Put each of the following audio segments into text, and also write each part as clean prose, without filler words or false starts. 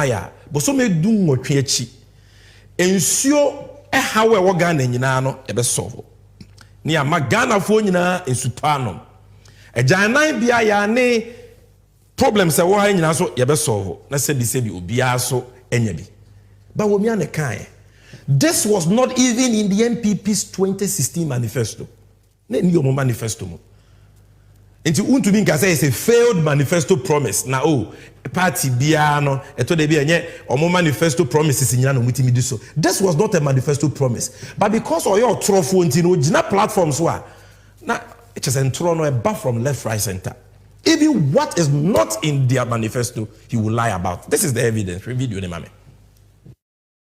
Aya, but so me do nwotwe achi. Ensuo hawe wo Ghana nyina no ebe solve. Ni ama Ghana fo nyina ensupanom. Ejanan bia ya ne problems e wo ha nyina so ebe solve. Na se bi obia so enya bi. But wo mi an kan. This was not even in the NPP's 2016 manifesto. Ne ni omo manifesto mo. Enti untumi nka say it's a failed manifesto promise. Na party bia no eto de bia enye omo manifesto promises nyina no mutimi di so. This was not a manifesto promise. But because of your trofo enti no gina platforms wa na it is entro no eba from left right center. Even what is not in their manifesto he will lie about. This is the evidence. Video ni mame.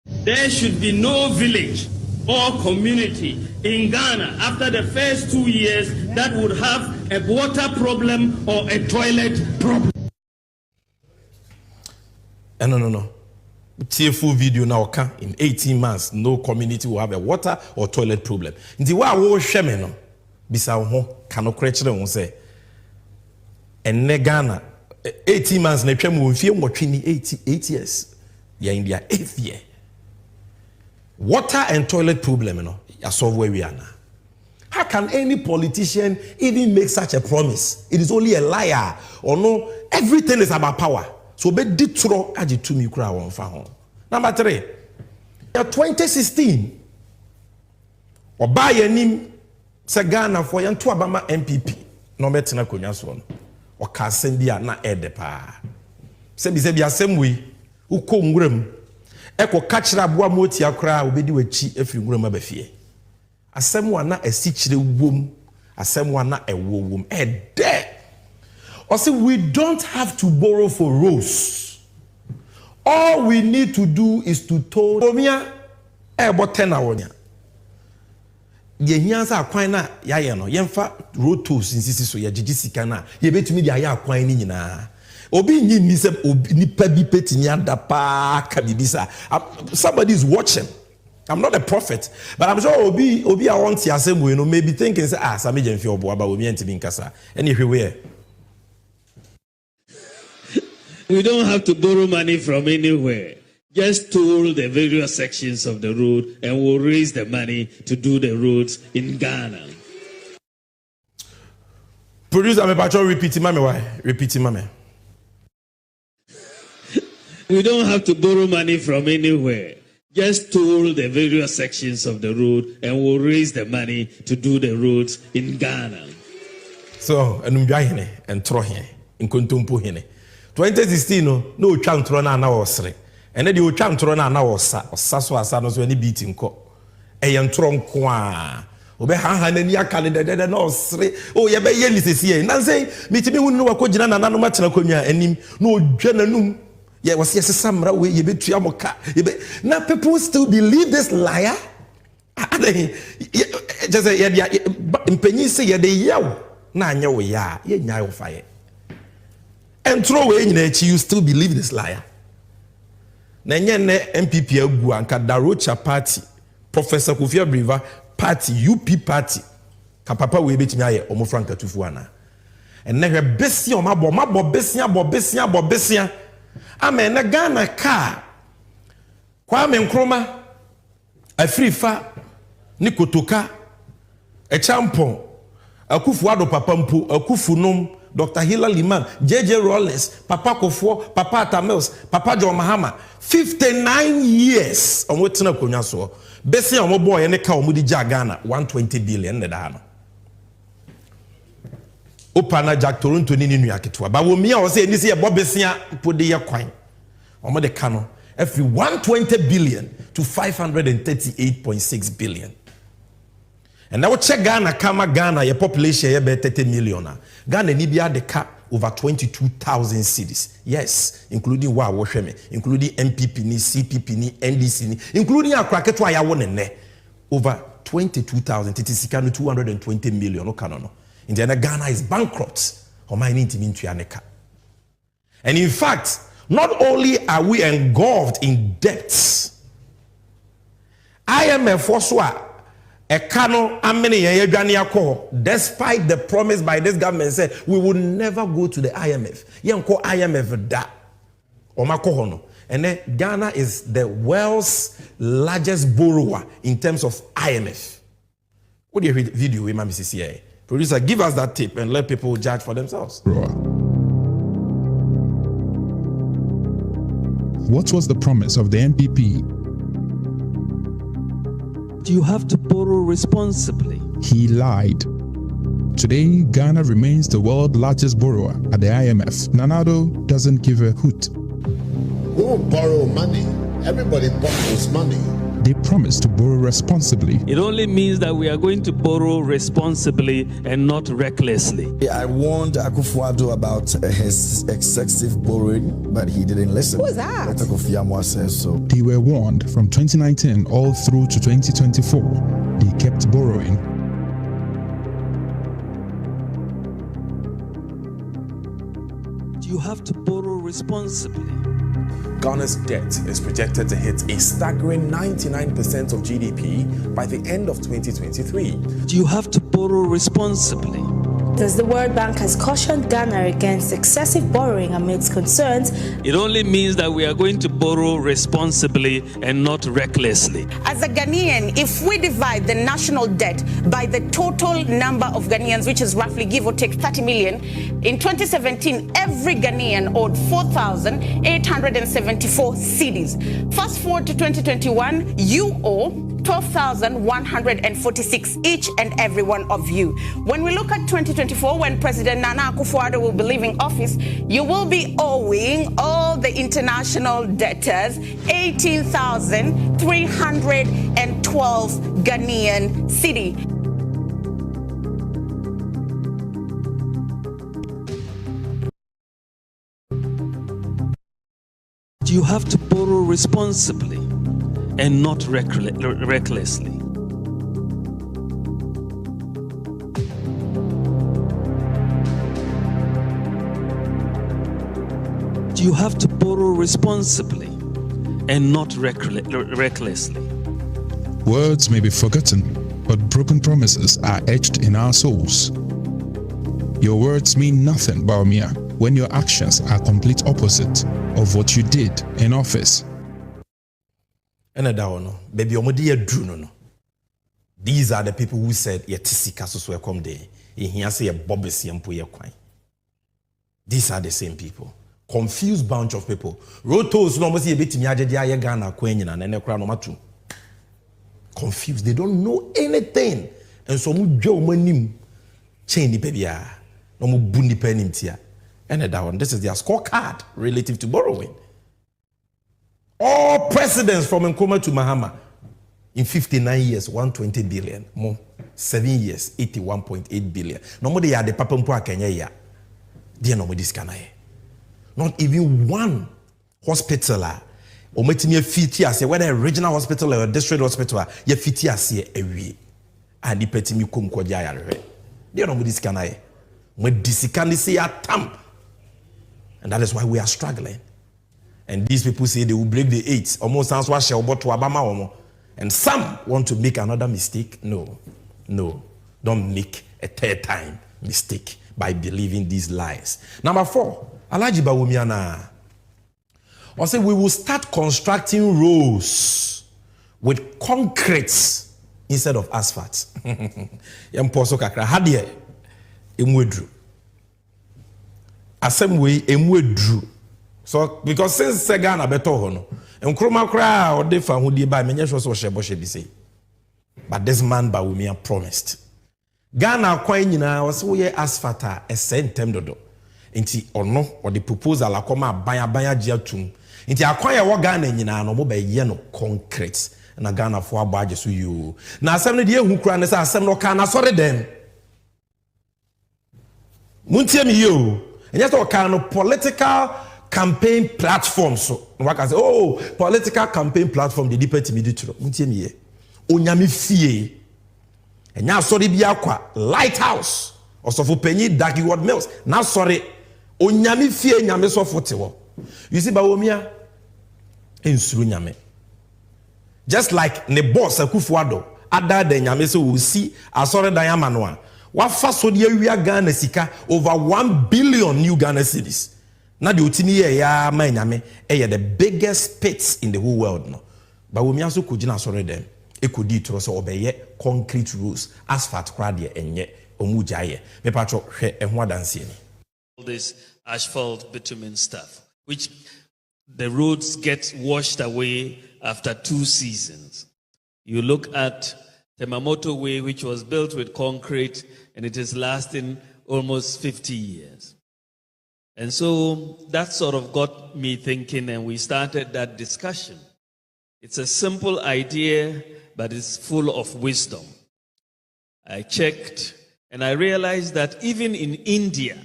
There should be no village or community in Ghana after the first 2 years that would have a water problem or a toilet problem. No. Full video now in 18 months no community will have a water or toilet problem. Nti wa wo hwe me no bisa ho kanokre kire ho say enne Ghana 18 months na twam wo fie nwotwe ni 8 years ya India 8th year. Water and toilet problem, you know, you solve where we are now. How can any politician even make such a promise? It is only a liar. Or no, everything is about power. So be ditro aji to me kura won fa ho. Number 3. In 2016, oba yanim se Ghana for yan to abama MPP no metina konwa so no. O ka asem bia na edepa. Se bi asem we uko nwuram eko kachira boa moti akra obedi wachi afiri ngurama bafie asem wa na asichire wom asem wa na ewo wom ede or say we don't have to borrow for roads. All we need to do is to toll omia ebo 10 awonya ye hia sa akwan na yaye no yemfa road tolls insisi so ye gigi sika na ye betumi dia ya akwan ni nyina obi ni se nipa bi petimi ada pa kabibisa. Somebody is watching. I'm not a prophet, but I'm sure obi I want to asem we no maybe thinking say Sammy Gyamfi obo aba obi ntimi nkasa anywhere. We don't have to borrow money from anywhere. Just toll the various sections of the road and we'll raise the money to do the roads in Ghana. Producer me patrol repeat mame why? Repeat mame. We don't have to borrow money from anywhere. Just toll the various sections of the road and we'll raise the money to do the roads in Ghana. So, enumdwa hene entro hene nkontompo hene 2016 no twa ntro na wosre ene de otwa ntro na wosa so asa no so ani beat nko eye ntro nko a obe ha nani aka ne dede na osre ye be ye lisesi e na say mitimi hu no wakogina na nanu matena konwa anim na odwa nanum. Yeah, was yes samra we ye betu amoka now people still believe this liar. Just say yeah mpenyi say ye de yaw na anya we ya ye nya yo fire and throw away nyina echi you still believe this liar. Na nye ne MPP agu anka Darocha party Professor Kofi Abriva party UP party ka papa we betimi aye omo franka tufu ana and na hwe besia omabo besia amen na Ghana car Kwame Nkrumah Afrifa Nikotoka Echampon Akufo-Addo Papa Mpo Akufu-Nom Dr. Hilary Liman JJ Rawlings Papa Kofo Papa Tamils Papa John Mahama 59 years omo tena konwa so besi omo boy ne ka omo di ja Ghana 120 billion ne da no Opana Jack Toronto ni nua ketwa ba wo mia o se ni se ye bobesia pode ye kwan omo de ka no every 120 billion to 538.6 billion. And now check Ghana kama Ghana your population ye be 30 million. Ghana ni bia de ka over 22,000 cities. Yes, including wa wo hweme, including MPP ni CPP ni NDC ni, including akra ketwa ya wo ne over 22,000 titisika no 220 million o kanono. In the Ghana is bankrupt. And in fact, not only are we engulfed in debts, IMF also despite the promise by this government said we will never go to the IMF. IMF da. And then Ghana is the world's largest borrower in terms of IMF. What do you read video with my CCA? Producer, give us that tip and let people judge for themselves. What was the promise of the NPP? You have to borrow responsibly. He lied. Today, Ghana remains the world's largest borrower at the IMF. Nanado doesn't give a hoot. We won't borrow money. Everybody borrows money. They promise to borrow responsibly. It only means that we are going to borrow responsibly and not recklessly. I warned Akufo-Addo about his excessive borrowing, but he didn't listen. Who's that? Dr. Kofi Amwa says so. They were warned from 2019 all through to 2024. They kept borrowing. You have to borrow responsibly. Ghana's debt is projected to hit a staggering 99% of GDP by the end of 2023. You have to borrow responsibly. As the World Bank has cautioned Ghana against excessive borrowing amidst concerns, It only means that we are going to borrow responsibly and not recklessly. As a Ghanaian, if we divide the national debt by the total number of Ghanaians, which is roughly give or take 30 million, in 2017, every Ghanaian owed 4,874 cedis. Fast forward to 2021, you owe 12,146 each and every one of you. When we look at 2024, when President Nana Akufo-Addo will be leaving office, you will be owing all the international debtors 18,312 Ghanaian cedi. You have to borrow responsibly and not recklessly. You have to borrow responsibly and not recklessly. Words may be forgotten, but broken promises are etched in our souls. Your words mean nothing, Baumia, when your actions are complete opposite of what you did in office. Baby, no. These are the people who said, "Yetisika so come day." He say a bobesi ampo ye kwan. These are the same people. Confused bunch of people. Rotos no must be betimi agede aye Ghana kwan nyina na nekra no matu. Confused. They don't know anything. And so mu dwa omanim chain ni bebia. No mu bu ni panim tia. And that one, this is their scorecard relative to borrowing. All presidents from Nkrumah to Mahama in 59 years, 120 billion. More 7 years, 81.8 billion. No more they are the papa mpo Kenya ya. They no more this kana. Not even one hospital. Ometimi fiti ase whether a regional hospital or a district hospital, ye fiti ase ewie. Adi petimi kum kwa jaya rewe. They no more this kana. Mo disikani se atam. And that is why we are struggling. And these people say they will break the 8. Almost sounds what shall to Obama. And some want to make another mistake. No. Don't make a third time mistake by believing these lies. Number 4, Alhaji Bawumiana. I say we will start constructing roads with concrete instead of asphalt. Yamposo kakra hadie emwedru. Assembly emwedru. So because since Ghana beto hono, Nkrumah kra or defa hudi ba menye so shebo she say. But this man Bawumia promised. Ghana kwan nyina was we asphalt a sentem dodo. Nti ono or the proposal akoma banya giatum. Nti akwan ya wo Ghana nyina no mo ba ye no concrete. Na Ghana fo abaje so you. Na asem no de ehu kra ne say asem no ka na sori dem. Muntie mi yo. Enye so ka no political campaign platform so what can say political campaign platform the deeper timidity muntie me ye onyame fie enya sorry bia kwa lighthouse osofo panyi Dagi Ward Mills na sorry onyame fie nyame sofo tewo you see Bawumia ensuru nyame just like ne boss Akufo-Addo ada de nyame so we see asore dan amano a wa fa so de awia Ghana sika over 1 billion new Ghana cedis. na de otimi ye ya ma nyame the biggest pits in the whole world no ba wo mi aso kogina sore dem ekodi tro so obeye concrete roads asphalt kra de enye omujaye me patro hwe eho adanse ni all this asphalt bitumen stuff which the roads get washed away after 2 seasons. You look at the Mamoto Way, which was built with concrete, and it is lasting almost 50 years. And so that sort of got me thinking, and we started that discussion. It's a simple idea, but it's full of wisdom. I checked, and I realized that even in India,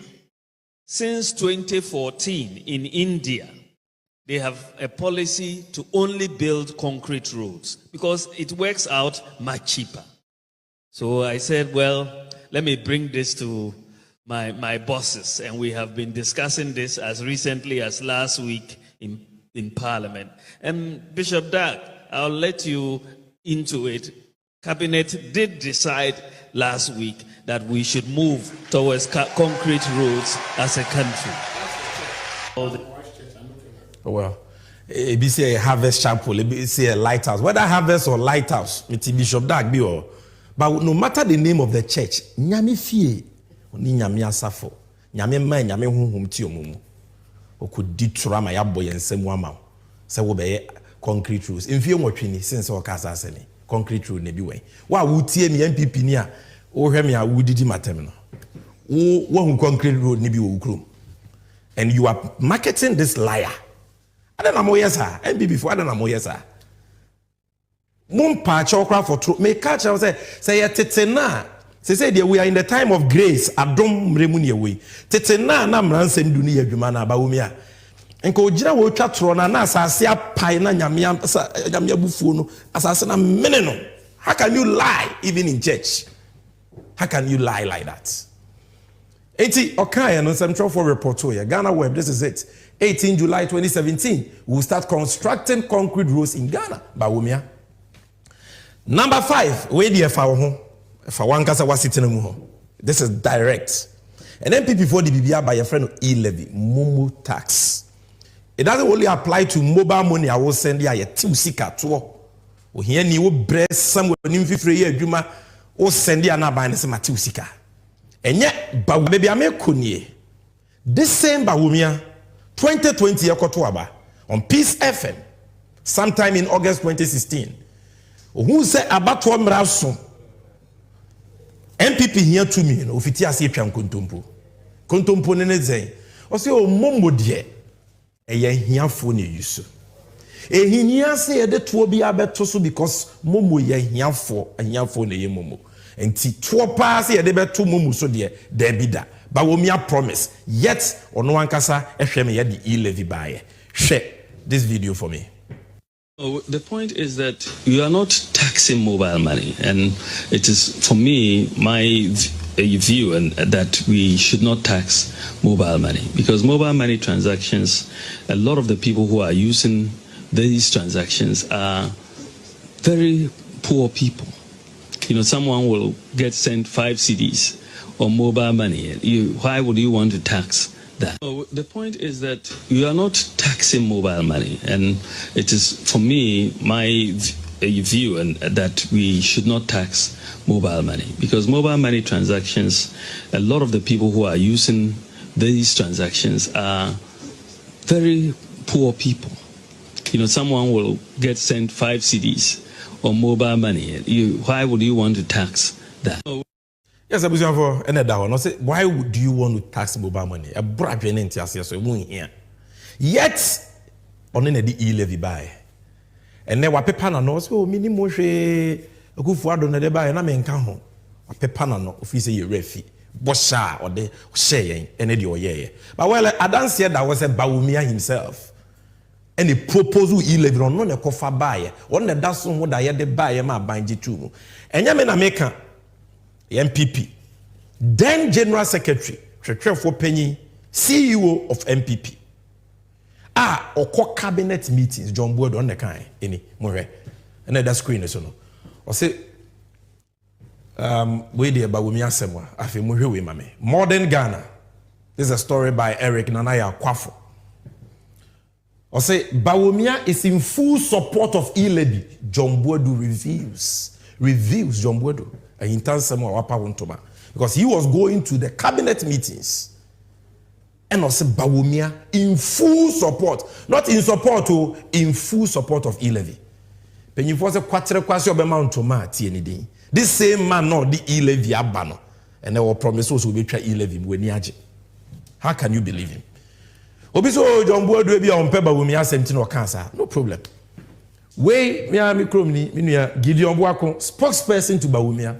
since 2014 in India, they have a policy to only build concrete roads because it works out much cheaper. So I said, well, let me bring this to my bosses. And we have been discussing this as recently as last week in Parliament. And Bishop Dag, I'll let you into it. Cabinet did decide last week that we should move towards concrete roads as a country. Well, it be say a harvest chapel, it be say a lighthouse. Whether harvest or lighthouse, it's Bishop Dag be all. But no matter the name of the church, nyame fie, oni nyame asafo, nyame man, nyame honhom ti omumu. Okudi trama ya boy ensem ama. Se wo be concrete roads. Mfie nwotwe since o kasa ase ni. Concrete road ne bi wen. Wa wutie mi MPP ni a, wo hwe mi a wudidi matem no. Wo hu concrete road ne bi wo ukrom. And you are marketing this liar. I don't know yes sir. MPP before I don't know yes sir. Mum pa chokra for true. Me catch I say tetena. Say we are in the time of grace. Adom remuni we. Tetena na mransem duni adwuma na ba wumi a. Enko ogira wo twa tro na asase apai na nyame bufuo no asase na mene no. How can you lie even in church? How can you lie like that? 80 okay no some for report here. Ghana Web, this is it. 18 July 2017, we will start constructing concrete roads in Ghana. Bawumia. Number 5, where the if I want kasa was sitting mu. This is direct. And then before the BBR by a friend e-levy, Momo tax. It doesn't only apply to mobile money. I will send you a tiusika to. We hear you breast somewhere in 50 years, Juma, or send you an abandoned tiusika. And yet, but maybe I make kunye. This same Bawumia. 2020 Yakotuaba on Peace FM sometime in August 2016. Who said about to Mraso MPP here to me, ofiti ase twa kontompo. Kontompo ne zei. O se o mommo de eye hiafo ne yusu. Ehihia se de to bi abeto so because mommo ye hiafo ne ye mommo. Enti to pa se de beto mommo so de bida. But we me promise. Yet, ono ankasa ehwem ye di e-levy buy. Share this video for me. Oh, the point is that you are not taxing mobile money, and it is for me my view and that we should not tax mobile money because mobile money transactions, a lot of the people who are using these transactions are very poor people. You know, someone will get sent 5 CDs or mobile money. Why would you want to tax that? Oh, the point is that you are not taxing mobile money, and it is for me my view and that we should not tax mobile money because mobile money transactions, a lot of the people who are using these transactions are very poor people. You know, someone will get sent 5 CDs or mobile money. Why would you want to tax that? Yes, I believe for another one. Say, why would you want to tax mobile money? A brave entity as so here. Yet, on the e-levy buy. And then what paper na no so minimum she akufuado na de buy na menka ho. What paper na no office ye refi. Bosha or the share and the oye. But well, I don't see that was a Bawumia himself. And the proposal e-levy on no kofa buy. On the that's what I had the buy ma banji too. And ya me na meka MPP, then General Secretary, for Penny, CEO of MPP. Oko cabinet meetings, John Boyd on the kind, any more. Another screen is on. Or say, wait there, but we me asemwa. I feel more we mame. Modern Ghana. This is a story by Eric Nanaya Kwafo. Or say Bawumia is in full support of e-levy. John Boadu reveals John Boadu. And in turn, because he was going to the cabinet meetings. And also Bawumia in full support. Not in support, in full support of e-levy. When you force a quarter question of amount to anything. This same man, not the e-levy abano. And there were promises will be try e-levy when yaji. How can you believe him? Obiso John Boadu be on peba Bawumia 17 or cancer. No problem. We me kromni Gideon Boako, spokesperson to Bawumia.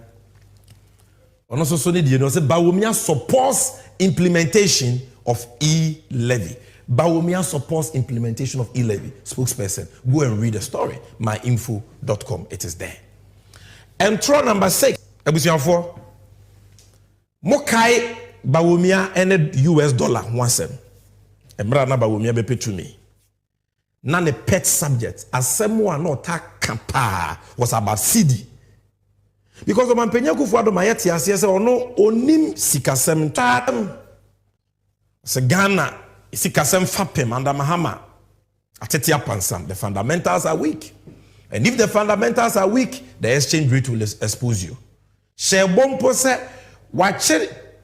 And also so need you know say Bawumia supports implementation of e-levy. Bawumia supports implementation of e-levy. Spokesperson. Go and read the story. myinfo.com. It is there. And throw number 6. Ebusian 4. Mokai Bawumia and US dollar 1 cent. Emra na Bawumia be pay to me. Na ne pet subject. Asemwa no ta kampa was about CD. Because of Mampenya Kufuado Mayeti as ono onim sikasem tam. Se Ghana sikasem fapem under Mahama. Atetia pansam. The fundamentals are weak. And if the fundamentals are weak, the exchange rate will expose you. Shebompo se watch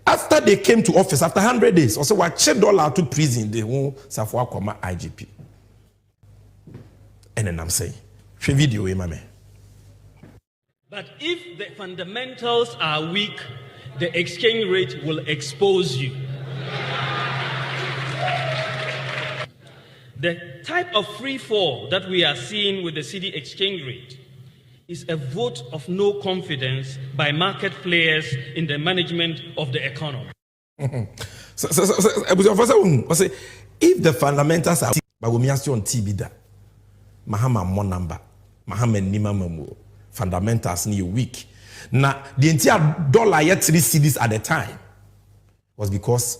after they came to office after 100 days. Also watch dollar to prison they won't safwa koma IGP. And then I'm saying, share video mame. But if the fundamentals are weak, the exchange rate will expose you. The type of free fall that we are seeing with the cedi exchange rate is a vote of no confidence by market players in the management of the economy. So, if the fundamentals are Bawumia on TB, Mahama more number, Mahama Nima Mamu. Fundamentals ni weak. Now, the entire dollar yet 3 cedis at the time was because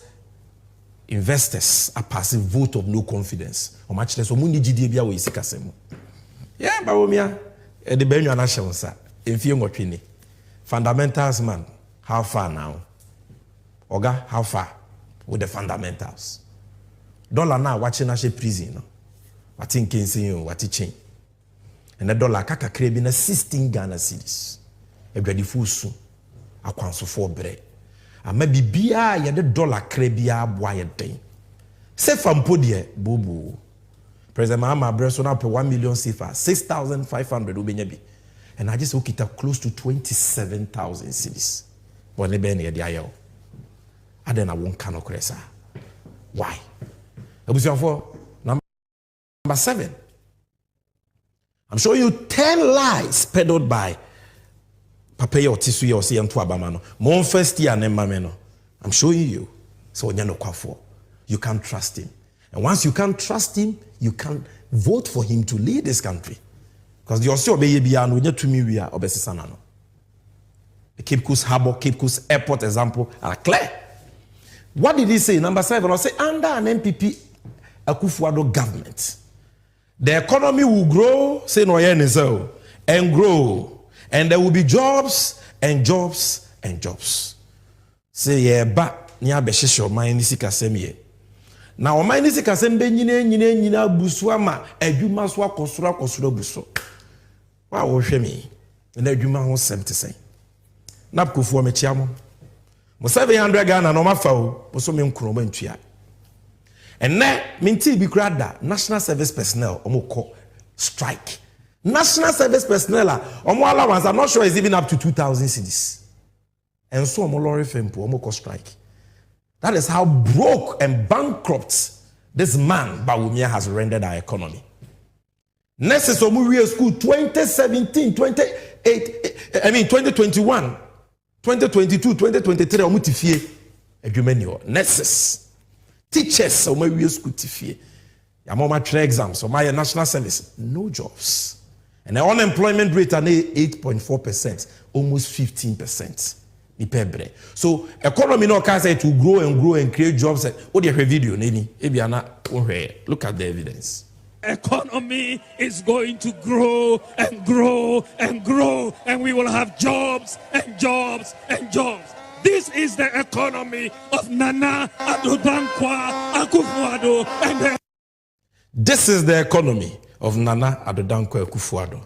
investors are passing vote of no confidence. Or much less, Omuni GDBia we sikasemu. Yeah, Bawumia, the Benue Anashonsa, in Fiongopini. Fundamentals, man, how far now? Oga, how far with the fundamentals? Dollar now watching Ashe prison. What thinking, saying, what teaching? And the dollar kaka krebi na 16 Ghana cedis. Everybody full soon. I kwanso for bread. And maybe bia ya the dollar krebi ya boye den. Say from podie bobo. President Mahama Breso now pay 1 million CFA, 6,500 ubenyebi. And I just look it up close to 27,000 cedis. But ne be ne dia yo. Aden na won kano kresa. Why? Ebusian for number 7. I'm showing you 10 lies peddled by Papeya Otisuye or Siyantu Abamano. Mon first year Nemameno. I'm showing you. So you can't trust him. And once you can't trust him, you can't vote for him to lead this country. Because the Osio Beyebian will to me we are Obesisanano. The Cape Coast Harbor, Cape Coast Airport example are clear. What did he say? Number 7, I'll say under an MPP Akufo-Addo government. The economy will grow, say no and grow. And there will be jobs and jobs and jobs. Say yeah, but nya beshisho mainisi kasemye. Now mainisi kasembe nyina busua ma adwuma so akosura buso. Wa wo hwe me. Na adwuma ho 70. Na Kufuor me chiamo. Mo 700 Ghana no mafa o, so me nkromo ntua. And now, minti bi krada national service personnel omo strike. National service personnel omo allowance I'm not sure is even up to 2,000 cedis. And so omo lorry fempo omo strike. That is how broke and bankrupt this man Bawumia has rendered our economy. Next is omo school 2017, 2021, 2022, 2023 omo tifie adwumanio. Next teachers so my school tifie. Ya mama try exams so my national service no jobs. And the unemployment rate are 8.4%, almost 15%. So economy no can say to grow and create jobs. Oh, the video look at the evidence. Economy is going to grow and grow and grow, and we will have jobs and jobs and jobs. This is the economy of Nana Addo Dankwa Akufo-Addo and the This is the economy of Nana Addo Dankwa Akufo-Addo,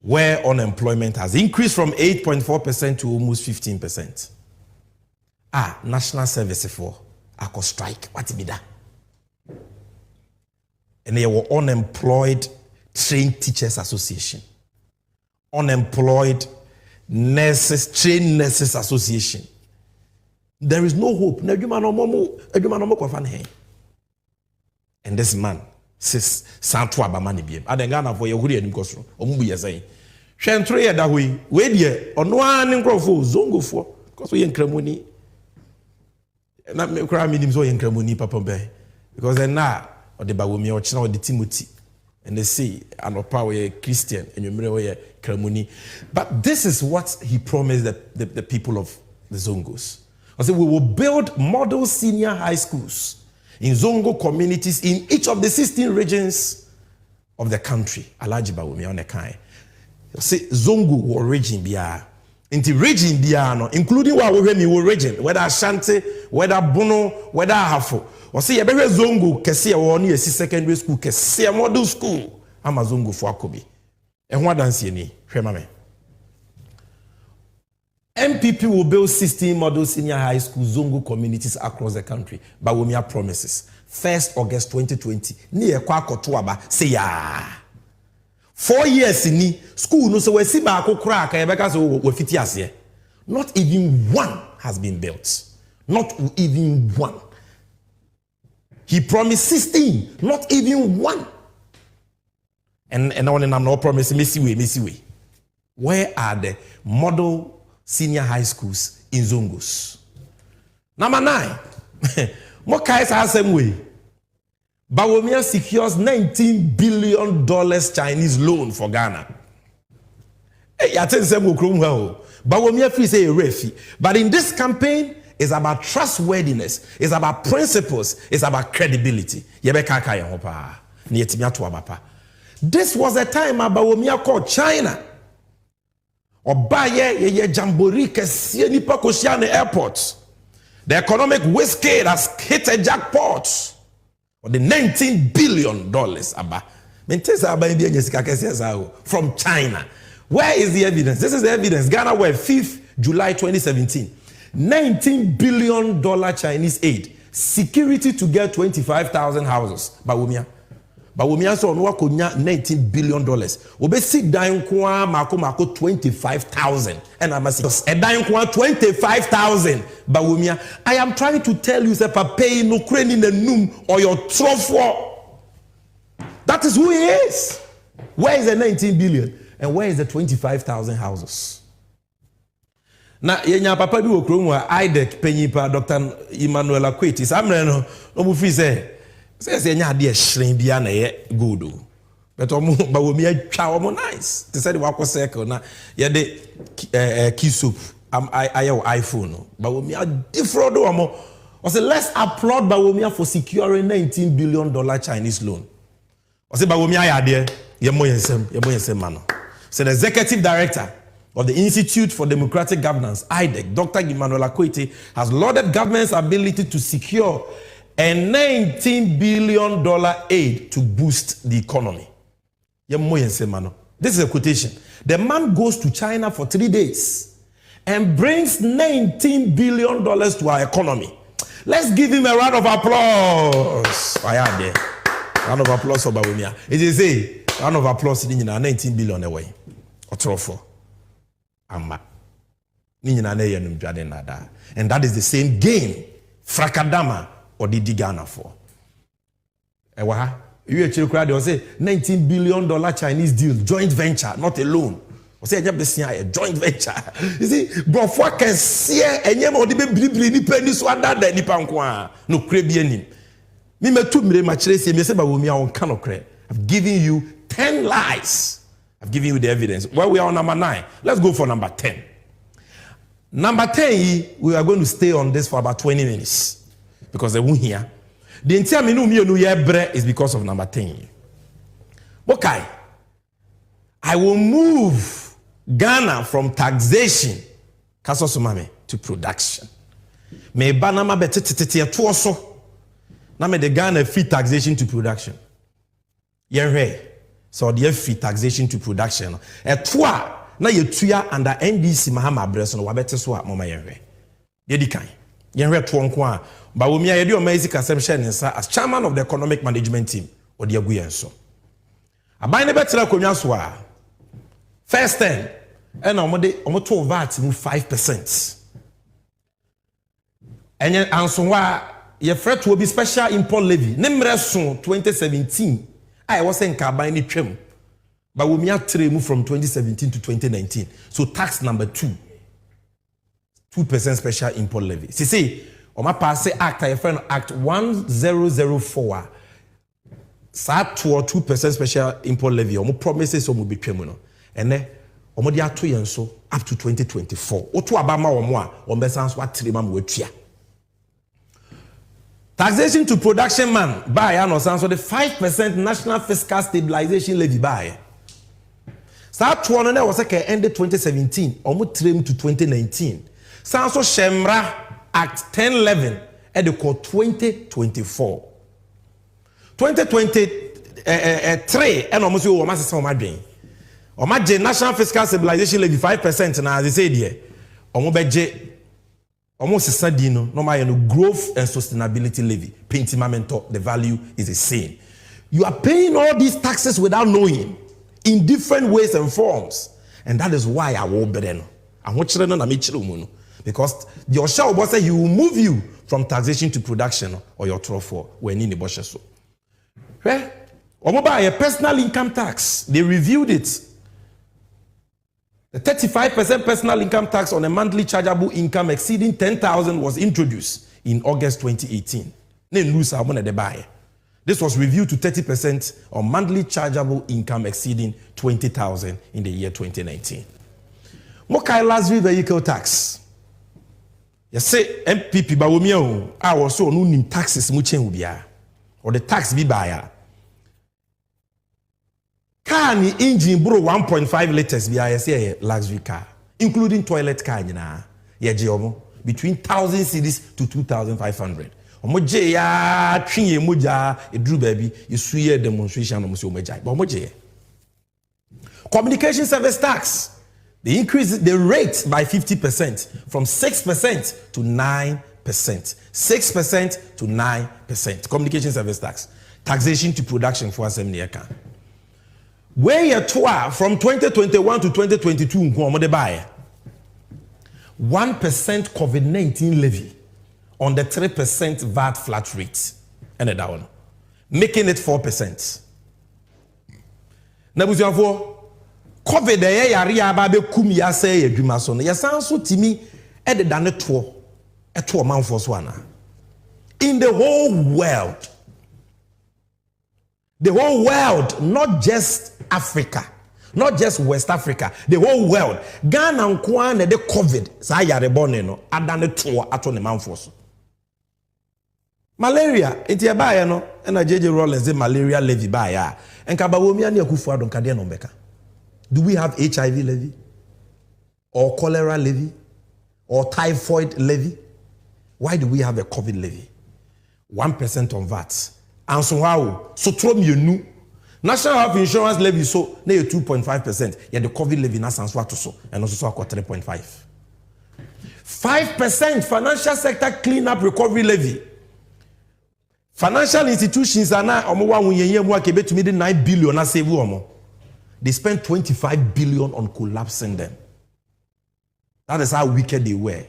where unemployment has increased from 8.4% to almost 15%. National Service for Ako strike. What be that? And they were unemployed trained teachers association, unemployed nurses, trained nurses association. There is no hope. And this man says, Santo Abamani Biem. Adengana for your Huri and Costro, or Mubi saying, Shantre that way, wait ye, or no one in Crofo, Zongo for, because we in Cremoni. Not me cry me so in Cremoni, Papa Bay, because then now, or the Bawumi or China or the Timothy, and they say, I'm a power Christian, and you may Cremoni. But this is what he promised the people of the Zongos. I said, we will build model senior high schools in Zongo communities in each of the 16 regions of the country. Alajiba will be on the kind. Say Zongo or region biya. Into region biya no, including what we region, whether Ashanti, whether Bono, whether Hafo. Or say a very Zongo kesi a woni a secondary school kesi a model school. Ama Zongo for Akobi. And what dance ye ni? Shemame. MPP will build 16 model senior high school Zongo communities across the country. Bawumia promises. 1st August 2020. Ni ekwa kotuaba say ya. 4 years ni school no so we si ba akokra aka yebeka so we fiti ase. Not even one has been built. Not even one. He promised 16, not even one. And I want to know promise missy way. Where are the model senior high schools in Zongos? Number 9. Mokai has same way. Bawumia secures $19 billion Chinese loan for Ghana. Hey, I tell you something, Bawumia free say a refi. But in this campaign, it's about trustworthiness. It's about principles. It's about credibility. This was a time Bawumia called China. Obaye ye jamboree kesiye nipa koshia ne airport. The economic whiskey has hit a jackpot. Or the $19 billion aba. From China. Where is the evidence? This is the evidence. Ghana were 5th July 2017. $19 billion Chinese aid. Security to get 25,000 houses. Bawumia so no akonya $19 billion. Obe sit down kwa mako 25,000. And I must say, a down kwa 25,000. Bawumia, I am trying to tell you, say, pay no crane in the noom or your trofo. That is who he is. Where is the 19 billion? And where is the 25,000 houses? Na yenya papa bi okrom wa IDEC penyipa Dr. Emmanuel Akweti. Samre no mu fi say nya ade ehren bia na ye good. But Bawumia atwa omo nice. They said we akọ circle na ye de key soap ayo iPhone. Bawumia defraud omo. I say let's applaud Bawumia for securing $19 billion Chinese loan. I say Bawumia ya de ye mo yensem mano. So the executive director of the Institute for Democratic Governance, IDEC, Dr. Emmanuel Akweti, has lauded government's ability to secure a $19 billion aid to boost the economy. This is a quotation. The man goes to China for 3 days and brings $19 billion to our economy. Let's give him a round of applause. Round of applause for Bawumia. It is a round of applause in 19 billion away. Otrofo. Amba. And that is the same game Frakadama or the Ghana for. Ewa, you actually cried, they say $19 billion Chinese deal, joint venture, not a loan. I say a joint venture. You see, but for can see and you more the baby pennies one that the Nipankwa. No crebianim. Me me two me machres me say Bawumia on cannot cre. I've given you 10 lies. I've given you the evidence. Well, we are on number 9. Let's go for number 10. Number 10, we are going to stay on this for about 20 minutes. Because they won't hear. The entire menu is because of number 10. Okay. I will move Ghana from taxation to production. Me banama betete to also. Now me the Ghana free taxation to production. Yenre. So the fee taxation to production. Etwa na yetua under NDC Mahama Breso no wabete so mama yenre. Yedi kan. Yenre to nko a ba wo mia yedi o maisi kasem share nsa as chairman of the economic management team odi agu yenso. Aban ne betera konwa so a first 10 and omo to VAT mu 5%. Enye anso wa ye fret to be special import levy. Nemre so 2017. I was saying Kabai ni twem. But we have move from 2017 to 2019. So tax number 2. 2% special import levy. See, on my pass act, I find Act 1004. Sa to 2% special import levy. Omo promises omo be twem. And then omo dia to yenso up to 2024. Oto abama omo a omo sans wa 3 mam wetua. Taxation to production man by and so the 5% national fiscal stabilization levy by. Start one was ended 2017, almost trim to 2019. Sanso Shemra Act 1011 at the code 2024. 2023 and almost you almost so much. Omaje national fiscal stabilization levy 5% now as they say there. Omobeje almost sadino no growth and sustainability levy. Pentimamento, the value is the same. You are paying all these taxes without knowing in different ways and forms. And that is why I will be because the Osha will say he will move you from taxation to production or your trofo when in the bush. So a personal income tax, they reviewed it. The 35% personal income tax on a monthly chargeable income exceeding 10,000 was introduced in August 2018. This was reviewed to 30% on monthly chargeable income exceeding 20,000 in the year 2019. Mokai last vehicle tax. You say MPP Bawumia, I was so no taxes muchen ubia or the tax be buyer. Car ni engine bro 1.5 liters be I say luxury car, including toilet car between 1,000 cedis to 2,500. Omoje ya twinye moja edru baby isuye demonstration no so omoja. But omoje. Communication service tax. They increased the rate by 50% from 6% to 9%. 6% to 9%. Communication service tax. Taxation to production for assembly account. Where you from 2021 to 2022, 1% COVID-19 levy on the 3% VAT flat rate, and that one, making it 4%. Now, COVID babe kumia say adwuma so no yasan so timi e de dane to manfo so ana. In the whole world, not just Africa, not just West Africa, the whole world, Ghana nkwa na de COVID sa yare bone no adane to ato ne manfo so. Malaria enti eba no na JJ Rollins de malaria levy ba ya enka ba womi ani akufu adon kade no beka. Do we have HIV levy? Or cholera levy? Or typhoid levy? Why do we have a COVID levy? 1% on VAT. And so how? So throw me a new National Health Insurance levy so na 2.5%. Yeah, the COVID levy na sans what so and also so 3.5. 5% financial sector cleanup recovery levy. Financial institutions are now omo wa wunyenye mu akebe to me 9 billion na save omo. They spent 25 billion on collapsing them. That is how wicked they were.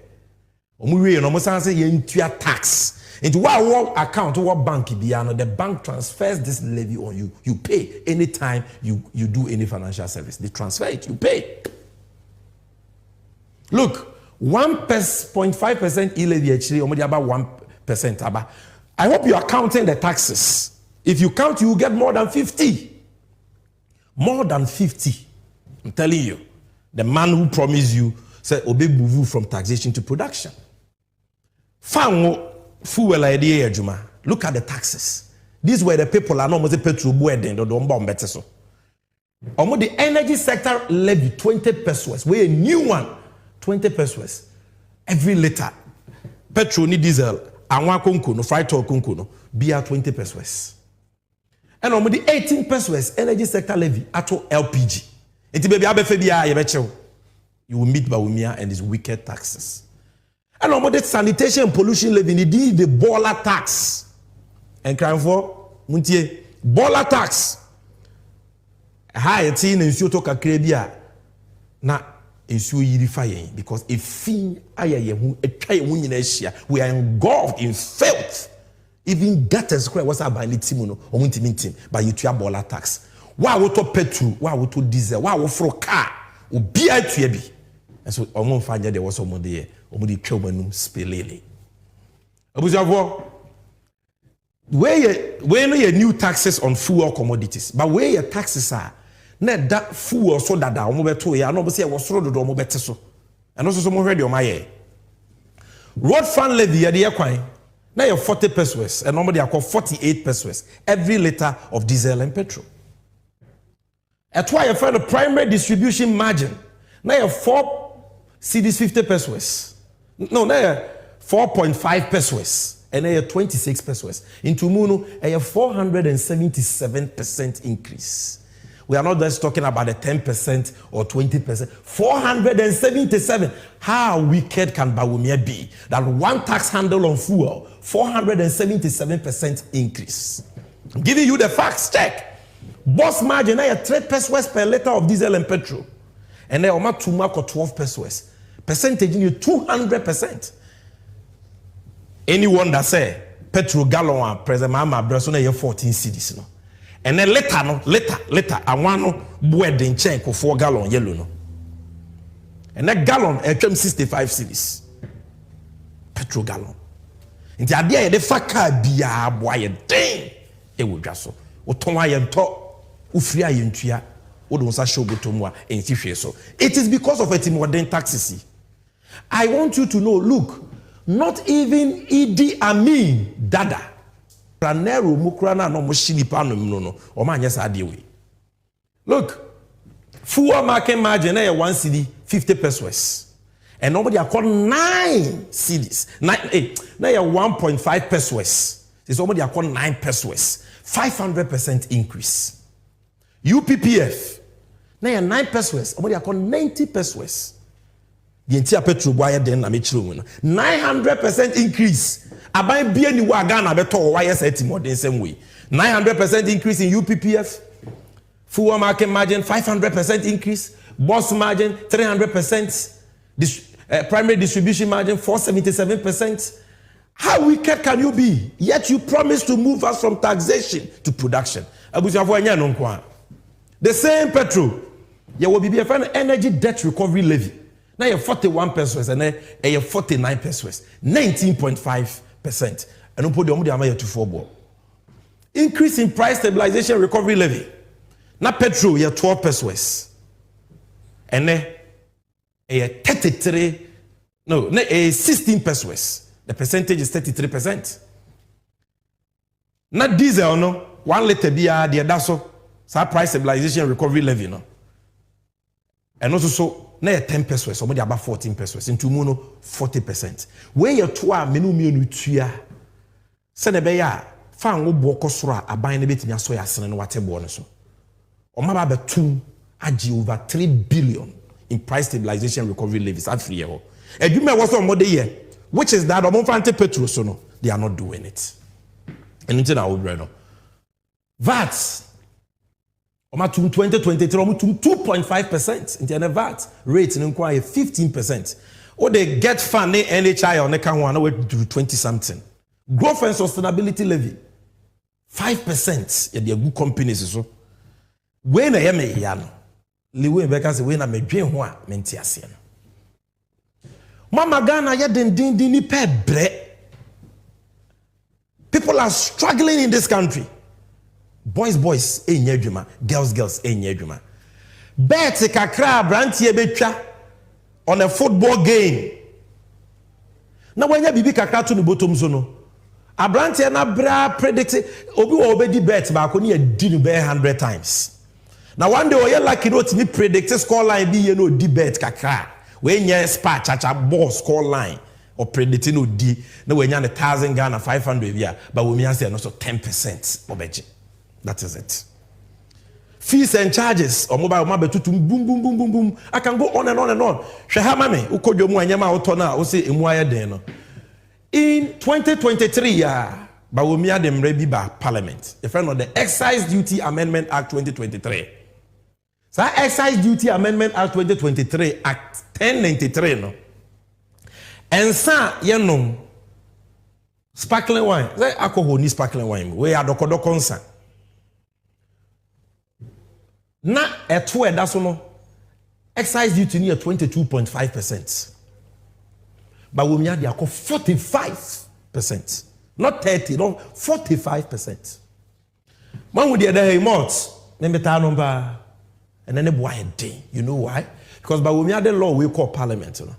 Omuwe no mo san say yentua tax. Into what account, what bank the bank transfers this levy on you. You pay anytime you do any financial service. They transfer it, you pay. Look, 1.5% e-levy actually, only about 1%. I hope you are counting the taxes. If you count, you will get more than 50. More than 50. I'm telling you. The man who promised you said, obey move from taxation to production. Fuel idea, Juma. Look at the taxes. These were the people are not petrol wedding or the so. The energy sector levy 20 pesos. We're a new one. 20 pesos. Every liter. Petrol ni diesel. Anwa kunku no fried talk kunku no. Beer 20 pesos. and on the 18 pesos energy sector levy at LPG. Enti baby abefe bia ye bechew. You will meet Bawumia and his wicked taxes. And on the sanitation and pollution levy, the baller tax. And crime for muntie baller tax. High teen and shoto kakrebia na ensuo yirify because a fin ayaye hu etwa hu nyina hia. We are engulfed in filth. Even gutters was about the team, but you to baller tax. Why would to petrol? Why would to diesel? Why would for car? Or be a TB? And so, I'm going to find there was someone there. Omudi Chobanum spelele. Abuzavo, where you new taxes on fuel commodities, but where your taxes are, net that fuel so that I move to ya, no, say I was thrown the domo better so. And also someone ready on my ear. Road fund levy at the equine. Now you're 40 pesos, and normally I call 48 pesos every liter of diesel and petrol. That's why you find the primary distribution margin. Now you're 4 cedis 50 pesos. No, now you're 4.5 pesos, and now you're 26 pesos. In Tumuno, a 477% increase. We are not just talking about a 10% or 20%. 477. How wicked can Bawumia be? That one tax handle on fuel, 477% increase. I'm giving you the facts. Check. Boss margin, I 3 pesos per liter of diesel and petrol. And then Oma 12 pesos. Percentage in 200%. Anyone that say petrol gallon present mama brasona 14 cedis no. And then later, I want no bread in check for 4 gallon yellow no. And that gallon, 65 cedis. Petrol gallon. In the idea, the faka biya boy ding. It will just so. Otonwa yento, ufria yentua, odonsa show botomwa and so. It is because of a modern taxes. I want you to know, look, not even Idi Amin Dada. Pranero mukrana no moshini pano no o manyesa adewe. Look, fuel market margin na 1 cedi 50 pesos. And nobody are called 9 cedis. 1.5 pesos. It's somebody are called 9 pesos. 500% increase. UPPF na 9 pesos. Somebody are called 90 pesos. The entire petrol wire then na 900% increase. Abai bia ni wa Ghana beto wire set more than same way. 900% increase in UPPF. Fuel market margin 500% increase. Boss margin 300%. Primary distribution margin 477%. How wicked can you be? Yet you promise to move us from taxation to production. The same petrol. There will be an energy debt recovery levy. Now you're 41 pesos and then you're 49 pesos. 19.5%. And put the amount to 4 ball. Increase in price stabilization recovery levy. Now petrol you're 12 pesos. And then a 33, no, a 16 pesos. The percentage is 33%. Now diesel no 1 liter beer the daso price stabilization recovery levy no. And also so na 10 pesos, somebody about 14 pesos. Into mono 40%. Where you twa menu tua. Sene be ya fa ngo boko soro aban ne betimi aso ya sene no wate bo no so. O ma ba betum agi over 3 billion in price stabilization recovery levies at free year. Edwuma was on mode year, which is that o fante petrol so no, they are not doing it. And until now we no. VAT Oma 2023 almost 2.5%. In the VAT rate in 15%. Or they get fund NHI on the can one way to 20 something. Growth and sustainability levy 5%. Yeah, they are good companies so. When I am a yano, Liwe Becca when I may dream one mentiasian. Mama Ghana ya din pe bre. People are struggling in this country. Boys, enyedwuma, girls, enyedwuma. Bet kakra brantie betwa on a football game. Na wanya bibi kakra to no bottom so no. Abrantie na bra predict obi wo obedi bet ba ko ne adi no be 100 times. Na one day oye lucky no timi predict score line bi ye no di bet kakra. We nya spa chacha ball score line or predict no di na we nya 1,000 Ghana 500 bia but we mi say no so 10% obeje. That is it. Fees and charges or mobile boom boom boom boom boom boom. I can go on and on and on. Shahamame, ukojo mu anyama otona ose emuaya den no. In 2023 Bawumia dem rebi ba parliament. The friend of the Excise Duty Amendment Act 2023. So Excise Duty Amendment Act 2023 Act 1093 no. And sa yenom sparkling wine. Say alcohol ni sparkling wine. We adokodoko nsa. Na eto eda so no excise duty near 22.5%. But we had 45%. Not 30, no, 45%. Man with the other remote, then number and then the boy day. You know why? Because by we had the law we call parliament. You know?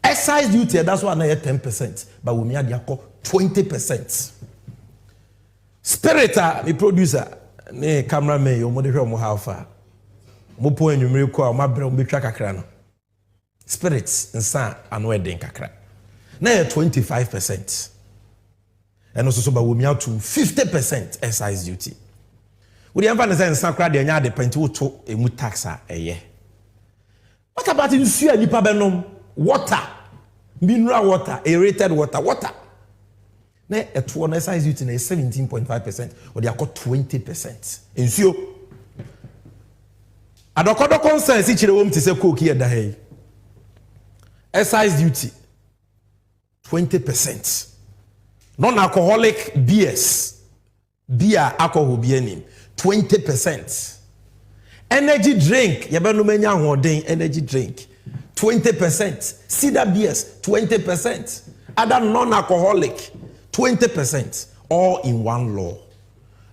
Excise duty, that's why I 10%. But we had 20%. Spirit, the producer, the cameraman, you model how far. Mopo enyumire ko a mabere mbetwa kakra no spirits nsa anweden kakra na 25%. And also so ba wo mia to 50% excise duty. We dey emphasize nsa kra de nya de penti wo to emu tax a eye. What about nsu a nipa benom? Water, mineral water, aerated water. Na eto no excise duty na 17.5%, or they are called 20%. Nsuo adokodoko concern si chire wom ti se coke ye da hey. Excise duty 20%. Non-alcoholic beers, beer, alcohol, beer name 20%. Energy drink, energy drink 20%. Cider beers 20%. Other non-alcoholic 20%. All in one law.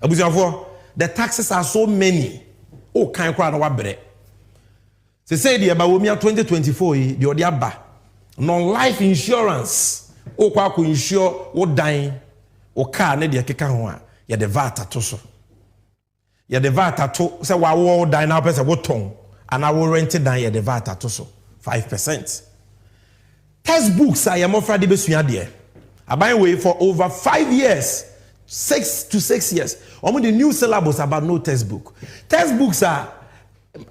The taxes are so many. Oh, can't cry no wabre. They say the Bawumia 2024 the Odiaba non-life insurance. O kwa ku insure o dan o car ne de keka ho a ye de VAT to so. Ye de VAT to say wa wo dan na person wo ton ana wo rent dan ye de VAT to so 5%. Textbooks are your mofra de besua de. Aban way for over 5 years. 6 to 6 years. Omo the new syllabus about no textbook. Textbooks are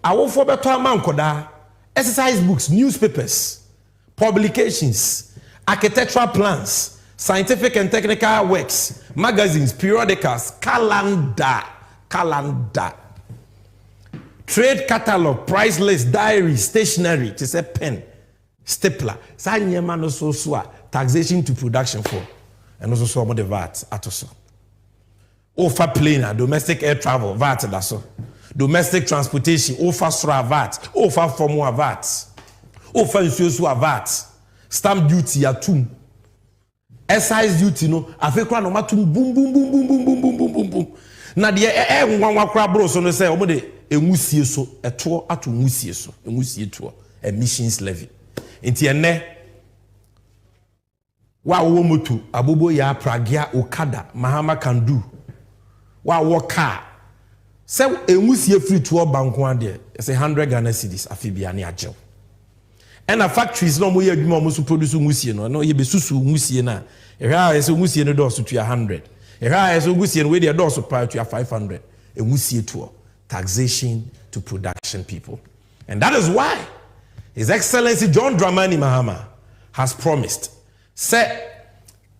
our for better man koda exercise books, newspapers, publications, architectural plans, scientific and technical works, magazines, periodicals, calendar, trade catalog, price list, diary, stationery, to say pen, stapler, taxation to production for, and also some of the VAT atoso. Offer planer, domestic air travel, VAT daso. Domestic transportation, offer stra VAT, offer formula VAT, offer insurance VAT, stamp duty atum, excise duty no, afekwa no matum boom boom boom boom boom boom boom boom boom boom. Na de nwanwa kra bro so no say omo de enwusie so eto ato nwusie so enwusie to emissions levy. Enti ene wa wo motu abobo ya pragia okada mahama can do. Wa wo car say enwusie free to banko ade say 100 Ghana cedis afibia ne agel. And a factories no mo ye adwuma mo so produce nwusie no ye be susu nwusie na ehwa ye say nwusie no do so to 100. Ehwa ye say nwusie no we dey do so pa to 500. Enwusie to taxation to production people. And that is why His Excellency John Dramani Mahama has promised say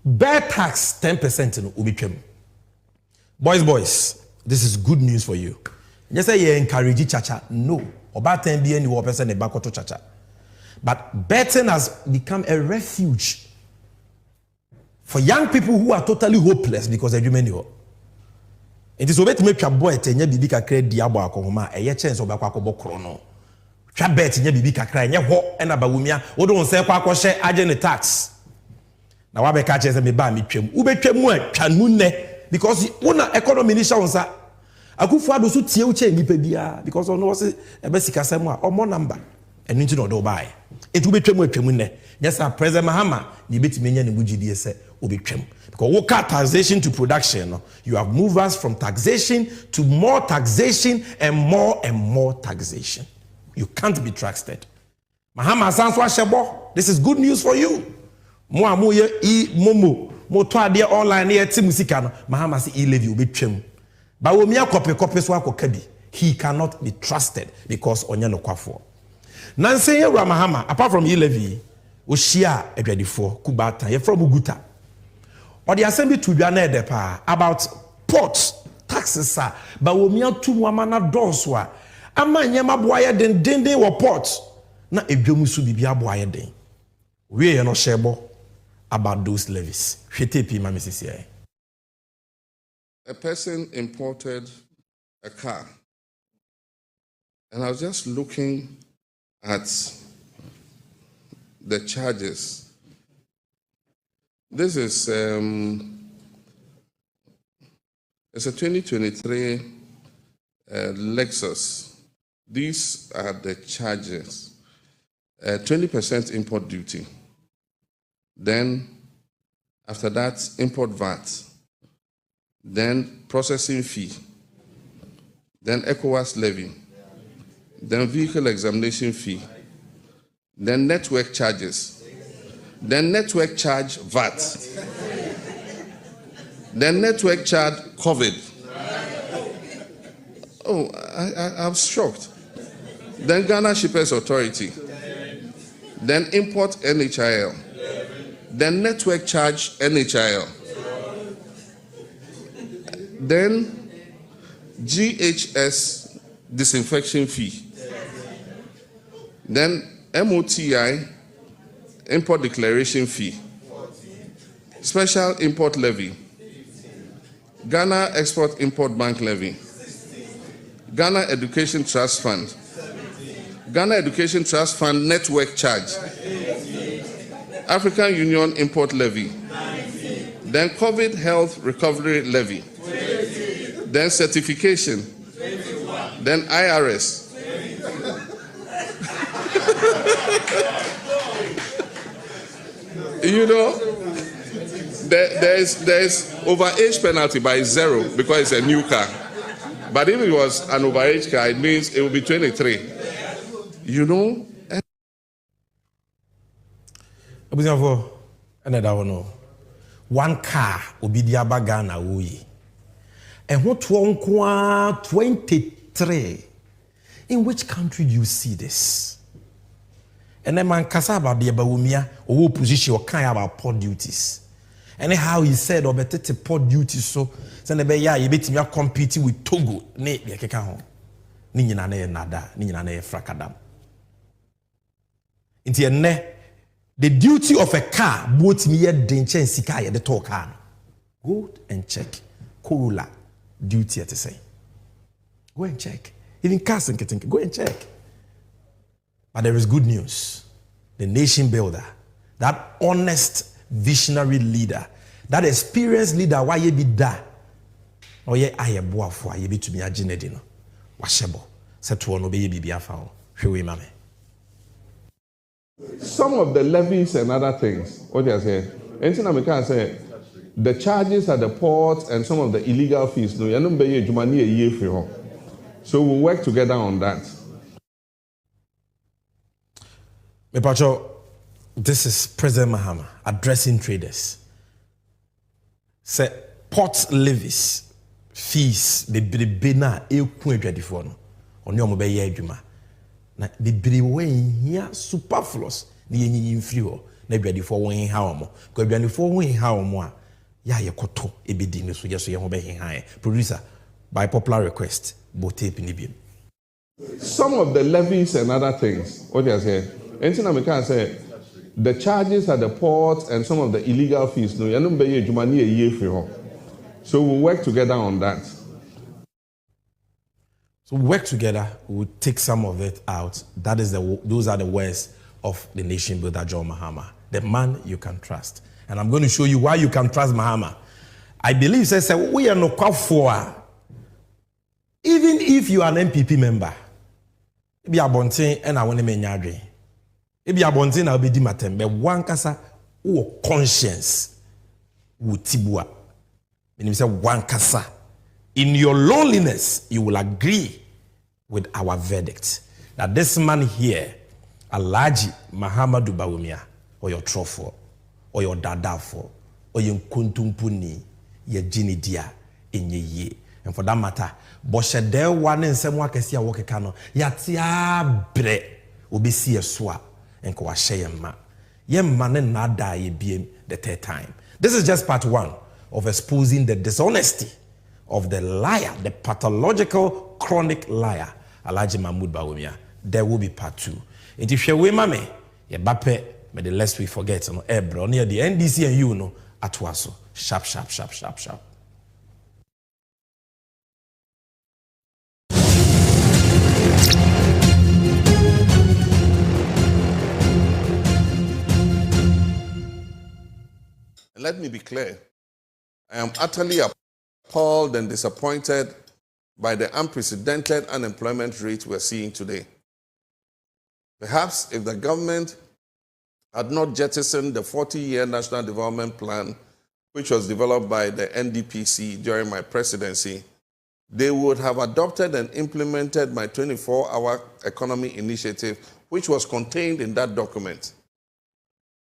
bear tax 10% no ubitwem. Boys, this is good news for you. Just say you encourage chacha. No. About 10 billion you person back to chacha. But betting has become a refuge for young people who are totally hopeless because they do many. It is over to make your boy tenya bibi kakra diabo akoma eye chance obakwa akobo krono. Twa bet nya bibi kakra nya ho na bawumia wo don se kwa akwohye agene tax. Na wa be ka chese me ba me twam. Wo betwam mu atwa nu ne because una economy ni sha wonsa. Akufu ado so tie uche nipa bia because ono was ebe sikasem a omo number enu nti no do buy. Etu betwam atwam ne. Yes, President Mahama ni betime nya ne bugidie se obetwam. Because we cut taxation to production, you have moved us from taxation to more taxation and more taxation. You can't be trusted. Mahama Sanswa Shebo, this is good news for you. Mo amoye momo mo to ade online e ti musika no Mahama se e levy obetwam. Bawumia kope so akokadi. He cannot be trusted because onye no kwafo. Nanse Yewura Mahama, apart from Ilevi, Oshia Edwadifo, Kubata, ye from Uguta. Or the assembly to be about ports, taxes, sir. Bawumia tu wamana donswa. Ama nyema boya den wa ports. Na ebiomusu bibia boya den. We are not shebo about those levies. A person imported a car, and I was just looking at the charges. This is it's a 2023 Lexus. These are the charges. 20% import duty. Then, after that, import VAT. Then, processing fee. Then, ECOWAS levy. Then, vehicle examination fee. Then, network charges. Then, network charge VAT. Then, network charge COVID. Oh, I'm shocked. Then, Ghana Shippers Authority. Then, import NHIL. Then network charge NHIL. Then GHS disinfection fee. Then MOTI import declaration fee. Special import levy. Ghana Export Import Bank levy. Ghana Education Trust Fund. Ghana Education Trust Fund network charge. African Union Import Levy. Then COVID Health Recovery Levy. Then certification. Then IRS. You know, there's overage penalty by 0 because it's a new car. But if it was an overage car, it means it will be 23. You know? One car obi di abaga na woyi. And what 23? In which country do you see this? And then man kasa about the Bawumia or position or kind about port duties. And how he said or better port duties so send be ya you bet me competing with Togo ne be keka ho. Ni nyina na nada, ni nyina na frakadam. Inti enne the duty of a car, both me danger and sika the talk car. Go and check. Corolla duty at the same. Go and check. Even cars and getting go and check. But there is good news. The nation builder, that honest visionary leader, that experienced leader, why you be da? Oh yeah, I am boa for you be to me a genedino. Washebo. Set to one obey be a foul. Mame. Some of the levies and other things, what you say, anything I can say, the charges at the port and some of the illegal fees, no, you don't pay your money a year for. So we'll work together on that. Mepacho, this is President Mahama addressing traders. Say port levies, fees, the bena e ku adwadifo no. Oni omo be ye adwuma. Na bebre wen hia superfluous na yenyin free ho na adwadifo wen ha omo ko adwadifo wen ha omo a ya yekoto ebedi ne so ye ho be han producer by popular request bo tape ni biem. Some of the levies and other things, what you say, anything I can say, the charges at the port and some of the illegal fees, no, you don't pay your money a year for. So we'll work together on that. So work together, we'll take some of it out. Those are the words of the nation builder John Mahama, the man you can trust. And I'm going to show you why you can trust Mahama. I believe says we are no for even if you are an MPP member. If you are bonting and I want to menyadre. If you are bonting I'll be dimatem. But one kasa or conscience would tibua. When you say one kasa. In your loneliness, you will agree with our verdict that this man here, Alhaji Mahamudu Bawumia, or your trofo, or your dadafo, or your kuntumpuni, your jinidia, in ye And for that matter, Boshe de one and some work as ya work cano, yatia bre, ubi see a swa, and ko yemma. Yemma and not die being the third time. This is just part one of exposing the dishonesty of the liar, the pathological, chronic liar, Alhaji Mahmood Bawumia. There will be part two. And if you mame, ye bape, but the less we forget, you know, bro, near the NDC and you know, at Waso. Sharp, sharp, sharp, sharp, sharp. Let me be clear. I am utterly appalled and disappointed by the unprecedented unemployment rate we're seeing today. Perhaps if the government had not jettisoned the 40-year National Development Plan, which was developed by the NDC during my presidency, they would have adopted and implemented my 24-hour economy initiative, which was contained in that document.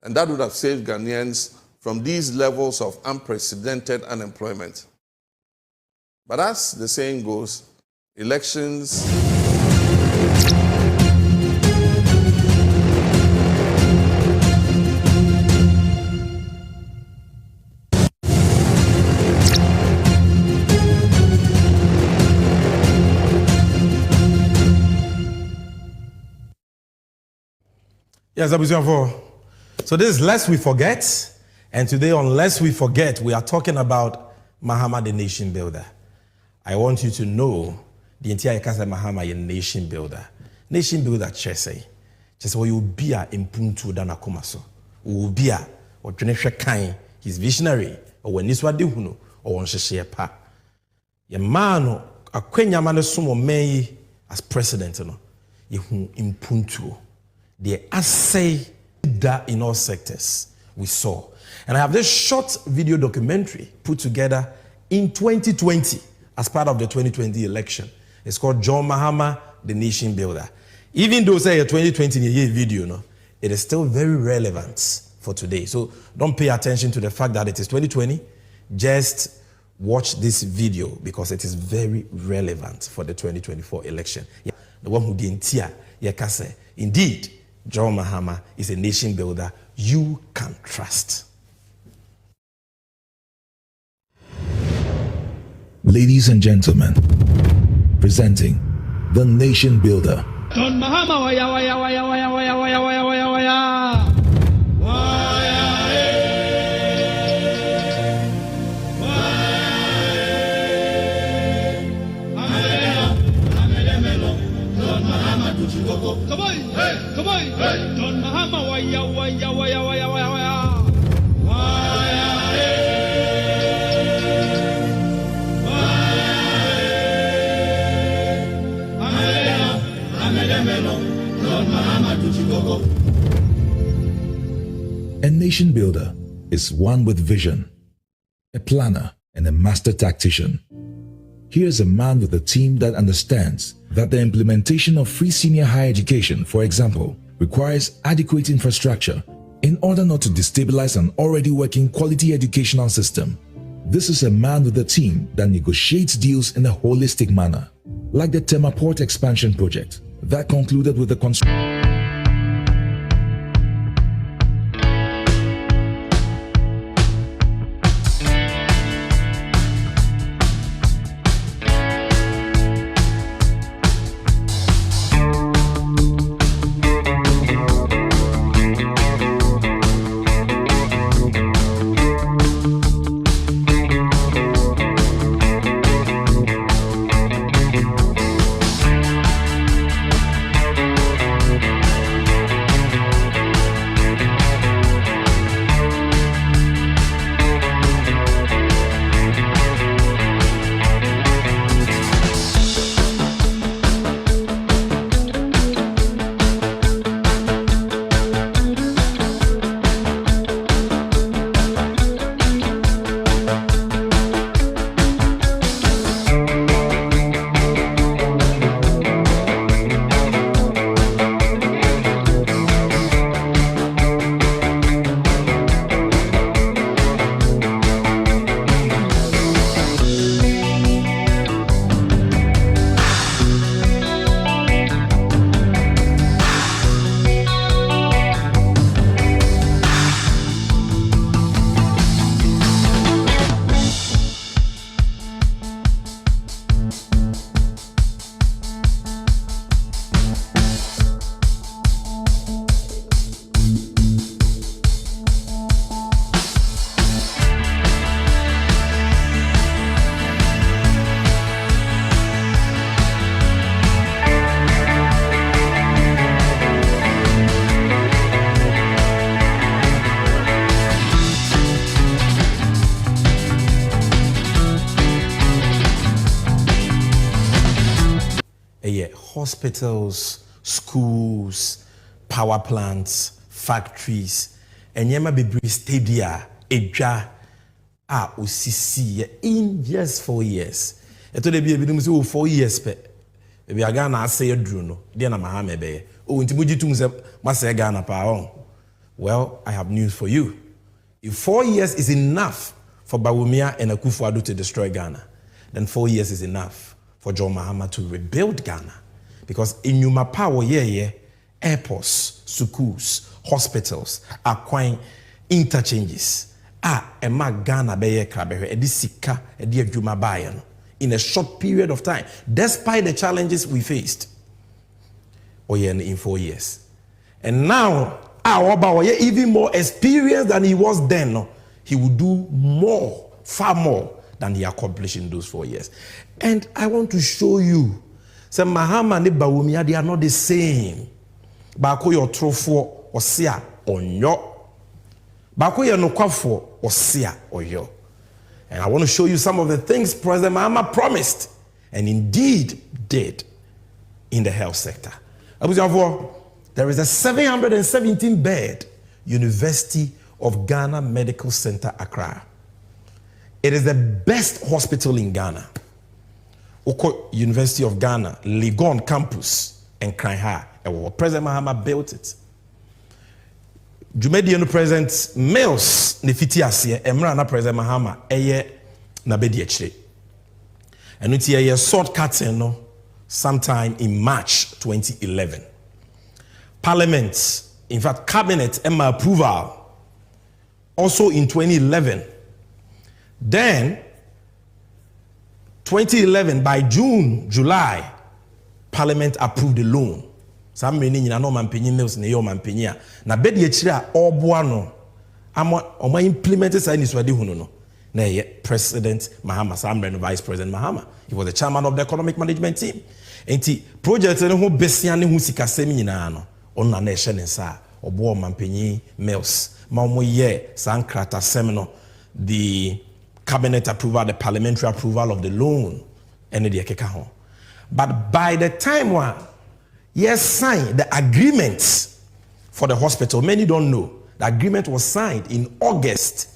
And that would have saved Ghanaians from these levels of unprecedented unemployment. But as the saying goes, elections Yes, so this is Lest We Forget. And today on Lest We Forget, we are talking about Mahama, the nation builder. I want you to know the entire Kasa Mahama, a nation builder. Nation builder, Chese. Chese, you be a impuntu dana kumaso. You be a, or Jonesha Kain, he's visionary, or when Niswa Dihuno, or on Sheshe Pa. Ye mano, a Quenya man sumo may as president, you impuntu. The assay that in all sectors we saw. And I have this short video documentary put together in 2020 as part of the 2020 election. It's called John Mahama, the Nation Builder. Even though say a 2020 year video, no, it is still very relevant for today. So don't pay attention to the fact that it is 2020. Just watch this video because it is very relevant for the 2024 election. Yeah, the one who didn't hear, indeed, John Mahama is a nation builder you can trust. Ladies and gentlemen, presenting the Nation Builder. John Mahama, waya, waya, waya, waya, waya, waya, waya, waya, waya. Come on, hey, come on, hey. John Mahama, waya, waya, waya, waya, waya, waya. A nation builder is one with vision, a planner, and a master tactician. Here's a man with a team that understands that the implementation of free senior higher education, for example, requires adequate infrastructure in order not to destabilize an already working quality educational system. This is a man with a team that negotiates deals in a holistic manner, like the Tema Port expansion project that concluded with the construction. hospitals, schools, power plants, factories, and yema bebre stadia, edja, osisi in just 4 years. Eto de bi ebi say 4 years pe. Ebi aga na ase edru no. De na mahame be. Oh nti mujitum se masa Ghana pa on. Well, I have news for you. If 4 years is enough for Bawumia and Akufo-Addo to destroy Ghana, then 4 years is enough for John Mahama to rebuild Ghana. Because in Yuma power, airports, schools, hospitals, acquiring interchanges, Ghana sika in a short period of time, despite the challenges we faced. In 4 years. And now, even more experienced than he was then. No? He will do more, far more than he accomplished in those 4 years. And I want to show you, say Mahama and Bawumia, they are not the same. Bako yo trofo osia onyo. Bako yo nokwafo osia oyo. And I want to show you some of the things President Mahama promised and indeed did in the health sector. There is a 717-bed University of Ghana Medical Center, Accra. It is the best hospital in Ghana. Oko University of Ghana, Legon campus, and Kranha. President Mahama built it. Jumedian President Mills Nefitiasie, Emrana President Mahama, Eye Nabediechre. And it's a shortcut sometime in March 2011. Parliament, in fact, Cabinet, Emma approval, also in 2011. Then, 2011, by June, July, Parliament approved the loan. Some meaning in no man penny mills ne yo man penny. Na bedi echira obuano. Ama implemented sa ni swadi hunu no. Na ye President Mahama, Samren Vice President Mahama. He was the chairman of the economic management team. Enti project ne ho besia ne ho sikasemi nyina no. Ona na ehye ne sa obo man penny mills. Ma omo ye sankrata semino the cabinet approval, the parliamentary approval of the loan and the ekeka ho. But by the time one yes, signed the agreement for the hospital. Many don't know. The agreement was signed in August.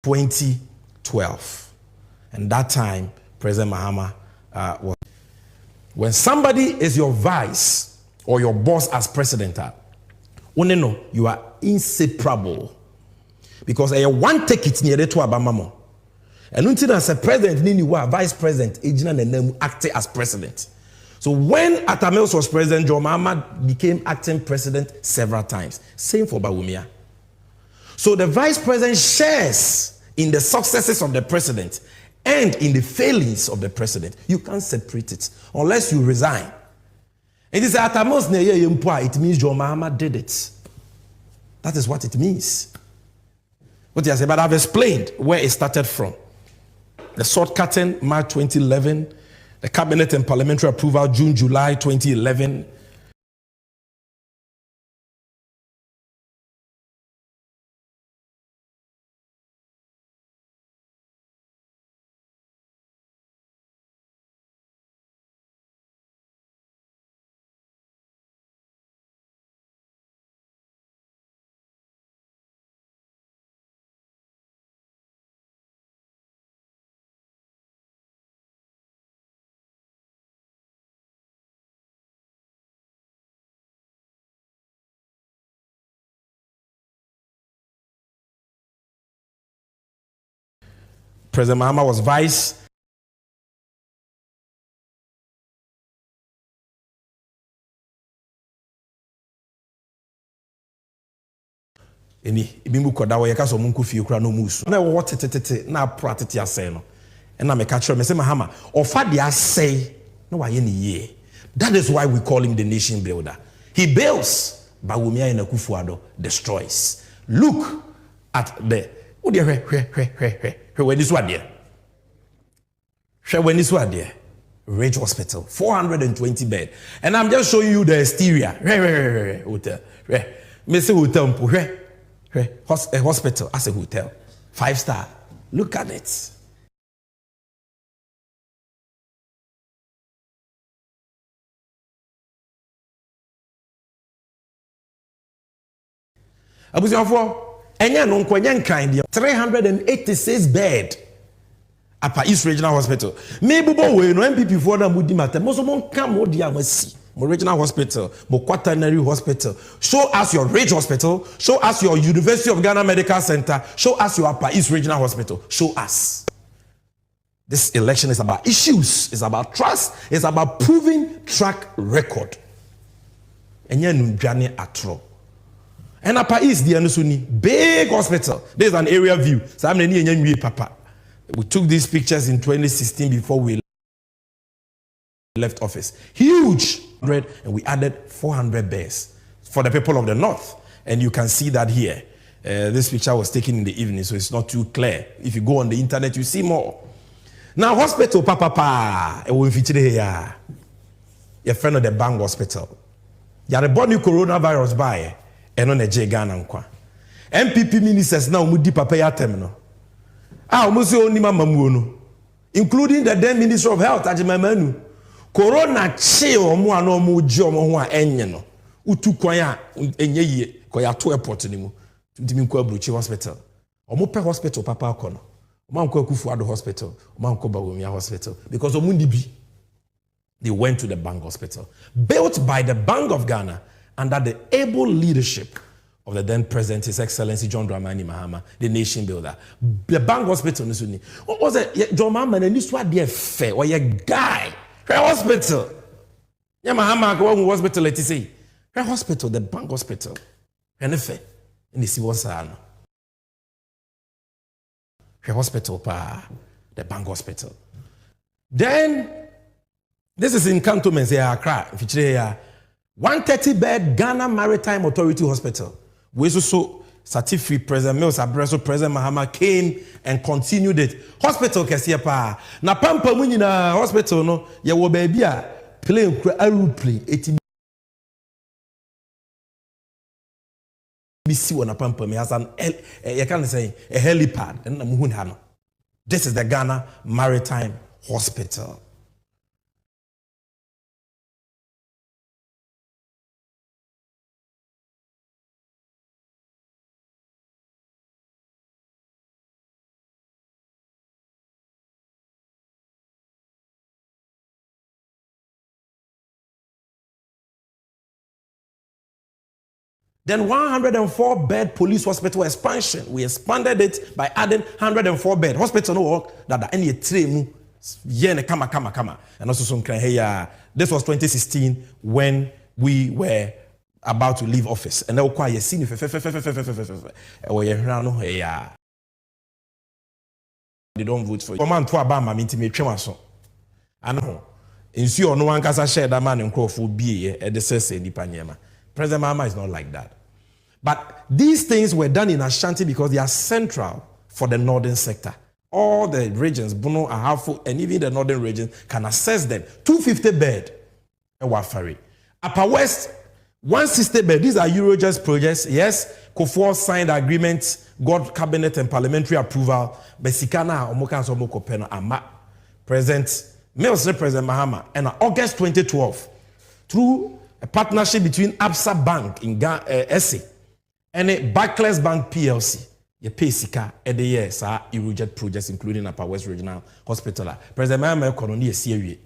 (2012), and that time President Mahama was. When somebody is your vice or your boss as president, you are inseparable because one take it near to Abamamo. And until as a president, you are vice president, acting as president. So when Atamils was president, John Mahama became acting president several times. Same for Bawumia. So the vice president shares in the successes of the president and in the failings of the president. You can't separate it unless you resign. And this it means John Mahama did it. That is what it means. What I say, but I've explained where it started from. The sword cutting, March 2011. The cabinet and parliamentary approval, June, July 2011. President Mahama was vice. Eni ibimu koda wo yeka so munku fie kura no musu na wo tetetete na apro atete asɛe no na me ka kyerɛ me sɛ Mahama ofa de asɛe na wa ye ne yie. That is why we call him the nation builder. He builds, but Wumia and Akufo-Addo destroys. Look at the when this one there. When this one there. Ridge Hospital, 420 bed. And I'm just showing you the exterior. Hotel. Mr. Hotel. A hospital as a hotel. 5-star. Look at it. Abusiafo, enya no nkwenye nkan dia 386 bed Upper East Regional Hospital. Maybe we no MPP for na mudi matter. Mo so mo nka mo dia masi. Mo Regional Hospital, mo Quaternary Hospital. Show us your Ridge Hospital, show us your University of Ghana Medical Center, show us your Upper East Regional Hospital. Show us. This election is about issues, it's about trust, it's about proving track record. Enya no dwane atro. And Upper East, the Anusuni, big hospital. There's an area view. So I'm papa. We took these pictures in 2016 before we left office. Huge, and we added 400 beds for the people of the north. And you can see that here. This picture was taken in the evening, so it's not too clear. If you go on the internet, you see more. Now, hospital, papa, it will feature here. Your friend of the Bang Hospital. You are born new coronavirus by. Eno na je Ghana nkwa. MPP ministers na omudi papa ya tem no. Omusi oni mama mu no. Including the then Minister of Health Ajimamanu. Corona che omo ana omo ji omo ho a enye no. Utu kwan a enye yie ko ya to airport ni mu. Ntimi nkwa Abrochi Hospital. Omo pe hospital papa akono. Omo nkwa Akufo-Addo Hospital. Omo nkwa Bawumia Hospital because omo ndi bi. They went to the Bang Hospital, built by the Bank of Ghana under the able leadership of the then President, His Excellency John Dramani Mahama, the nation builder. The Bank Hospital, what was it? John Mahama, and this was the fair, or a guy, her hospital. Yeah, Mahama, go to hospital, let's say. Her hospital, the Bank Hospital. And the fair, and the civil son. Her hospital, the Bank Hospital. Then, this is in Cantonment, Accra, 130-bed Ghana Maritime Authority Hospital. We also certificate President Mills Abreso, President Mahama came and continued it. Hospital kesiya pa. Na pampa munyi na hospital no, ya wo baby a plane aeroplane eti bisi wona pampa me has an you can say a helipad and na muhu ha no. This is the Ghana Maritime Hospital. Then 104-bed police hospital expansion. We expanded it by adding 104-bed hospital. No work that any training. Kama. And also some here. This was 2016 when we were about to leave office. And now quite a scene. They don't vote for you. Command to Obama mean me tremaso. I know. Ensure no one can share that man in Crawford be at the Sese Nipanyema. President Mahama is not like that. But these things were done in Ashanti because they are central for the northern sector. All the regions, Bono, Ahafo, and even the northern region can access them. 250 bed, Ewafari. Upper West, 160 bed. These are Eurojust projects. Yes, Kufuor signed agreements, got cabinet and parliamentary approval. Besikana, Omoka, Somoko Peno, Ama. President Mahama. And August 2012, through a partnership between Absa Bank in SA and Barclays Bank PLC, you pay Sika at the year, sir, Eurojust projects, including Upper West Regional Hospital. President Mahama economy is serious.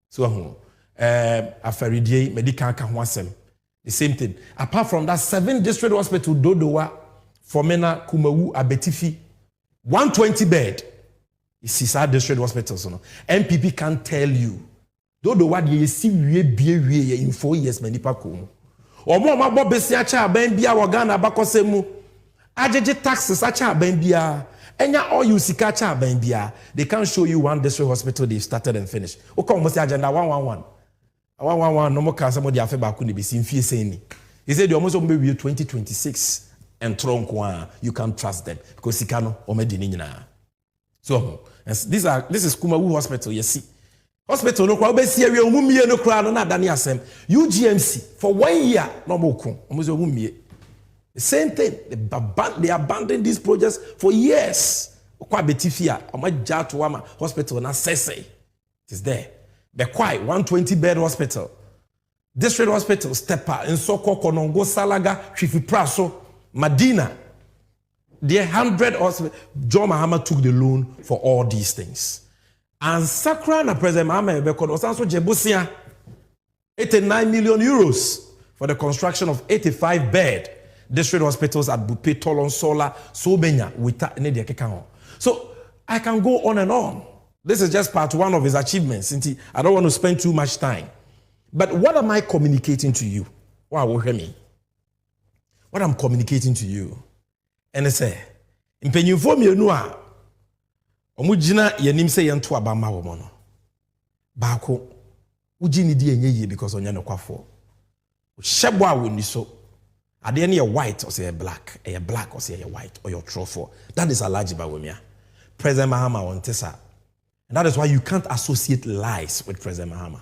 So, Afaridie, medical Kahwasem. The same thing. Apart from that, 7 district hospital, Dodowa, Fomena, Kumawu, Abetifi, 120 bed. It's our district hospitals. MPP can't tell you. Dodowa, you see, we in 4 years, many people. Or more, my Bob Bessiacha, Bambia, Wagana, Bakosemu, Ajeje taxes, Acha, Bambia, and ya all you see, Kacha, Bambia. They can't show you one district hospital they've started and finished. Okay, almost agenda 111. No more can somebody have back be seen fear saying. He said, you almost be 2026 and Tronqua. You can't trust them because he cannot or medinina. So, this is Kumawu Hospital, you see. Hospital, no crowd, no crowd, no Daniasem. UGMC for 1 year, no more. Almost the same thing. They abandoned these projects for years. Kwabetifia, or my Jatuama Hospital, na Sese. It is there. The Kwai, 120 bed hospital. District hospital, Stepa, Nsoko, Konongo, Salaga, Chifi Praso, Madina. The 100 hospital. John Mahama took the loan for all these things. And Sakra na President Mahama Ebeko was also Jebusia, 89 million euros for the construction of 85 bed district hospitals at Bupe, Tolon, Sola, Sobenya, Wita, So I can go on and on. This is just part 1 of his achievements. I don't want to spend too much time. But what am I communicating to you? Wow, hear me. What I'm communicating to you. And I say, in Penyufo Mienua, Omujina Yenim say Yantu Abama Womono. Bako, Ujini Di because on Yano Kwafo. Shebwa Wuniso. Are they any white or say a black? A black or say a white or your trofo? That is a large bawumia. President Mahama Wontesa. And that is why you can't associate lies with President Mahama.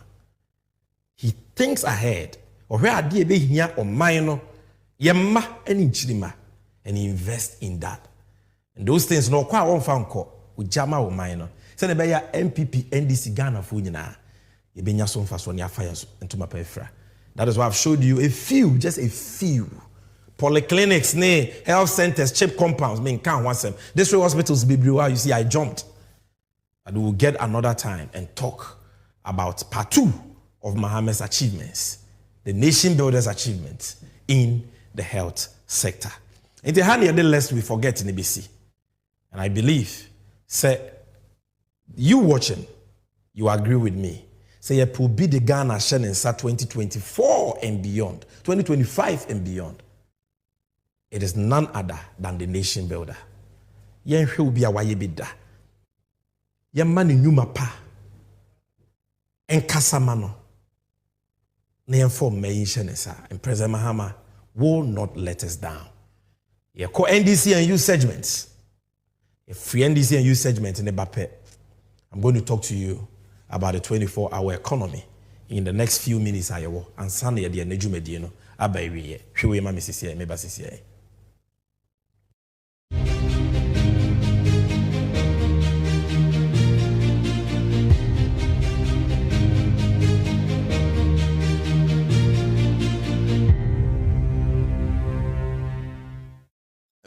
He thinks ahead. Or where are they here or minor? Yemma and inchima. And he invests in that. And those things no kwa on found call with Jama or minor. Send a beya MPP, NDC, Ghana, Funina. You been your son fast on your fires into my pefra. That is why I've showed you a few, just a few. Polyclinics, health centers, chip compounds, can't want them. District hospitals, Bibliwa, you see, I jumped. And we will get another time and talk about part 2 of Mahama's achievements, the nation builder's achievements in the health sector. In the hand, lest we forget in ABC. And I believe, say, you watching, you agree with me. Say, it will be the Ghana Shannon 2024 and beyond, 2025 and beyond. It is none other than the nation builder. Yen will be a wayebida. Yamani nyuma pa enkasamano na yemfo meyishenesa and President Mahama will not let us down. Yeah, call NDC and use segments. Free NDC and use segments in the BAPE. I'm going to talk to you about the 24-hour economy in the next few minutes. And Sunday, the Neju Medino, Abaywe, Shiwe Mami Sisi, Meba Sisi.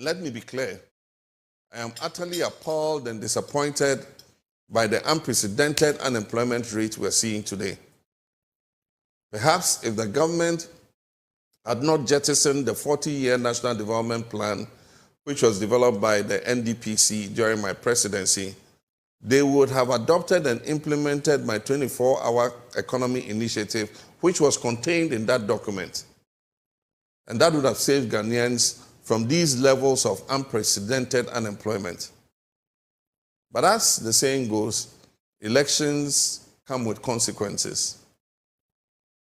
Let me be clear. I am utterly appalled and disappointed by the unprecedented unemployment rate we're seeing today. Perhaps if the government had not jettisoned the 40-year National Development Plan, which was developed by the NDPC during my presidency, they would have adopted and implemented my 24-hour economy initiative, which was contained in that document. And that would have saved Ghanaians from these levels of unprecedented unemployment. But as the saying goes, elections come with consequences.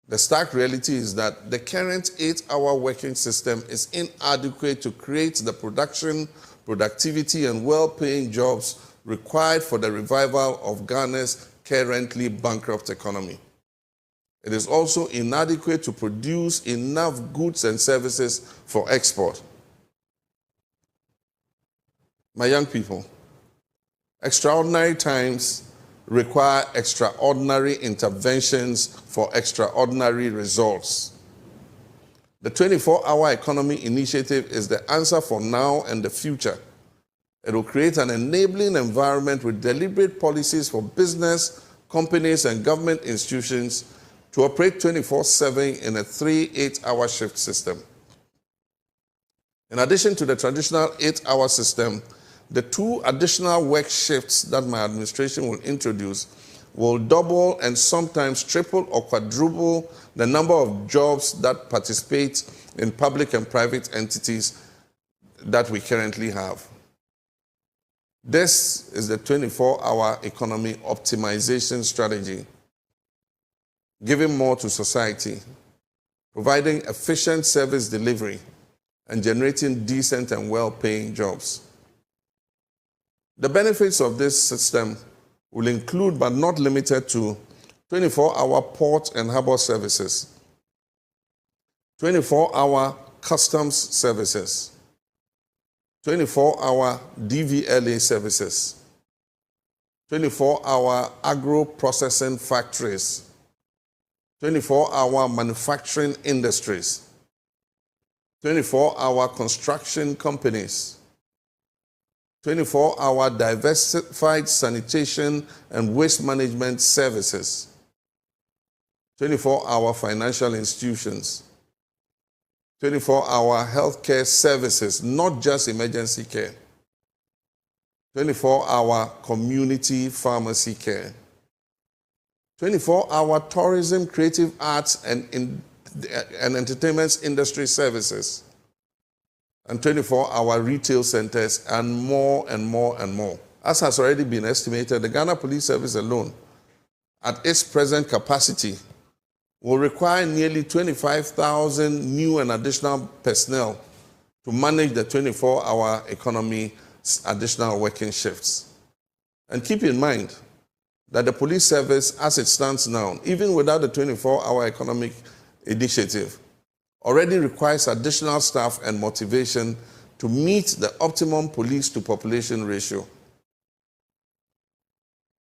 The stark reality is that the current 8-hour working system is inadequate to create the production, productivity, and well-paying jobs required for the revival of Ghana's currently bankrupt economy. It is also inadequate to produce enough goods and services for export. My young people, extraordinary times require extraordinary interventions for extraordinary results. The 24-hour economy initiative is the answer for now and the future. It will create an enabling environment with deliberate policies for business, companies, and government institutions to operate 24/7 in a 3-8-hour shift system. In addition to the traditional 8-hour system, the 2 additional work shifts that my administration will introduce will double and sometimes triple or quadruple the number of jobs that participate in public and private entities that we currently have. This is the 24-hour economy optimization strategy, giving more to society, providing efficient service delivery, and generating decent and well-paying jobs. The benefits of this system will include, but not limited to, 24-hour port and harbor services, 24-hour customs services, 24-hour DVLA services, 24-hour agro-processing factories, 24-hour manufacturing industries, 24-hour construction companies, 24-hour diversified sanitation and waste management services, 24-hour financial institutions, 24-hour healthcare services, not just emergency care, 24-hour community pharmacy care, 24-hour tourism, creative arts, and entertainment industry services, and 24-hour retail centers, and more and more and more. As has already been estimated, the Ghana Police Service alone, at its present capacity, will require nearly 25,000 new and additional personnel to manage the 24-hour economy additional working shifts. And keep in mind that the police service, as it stands now, even without the 24-hour economic initiative, already requires additional staff and motivation to meet the optimum police-to-population ratio.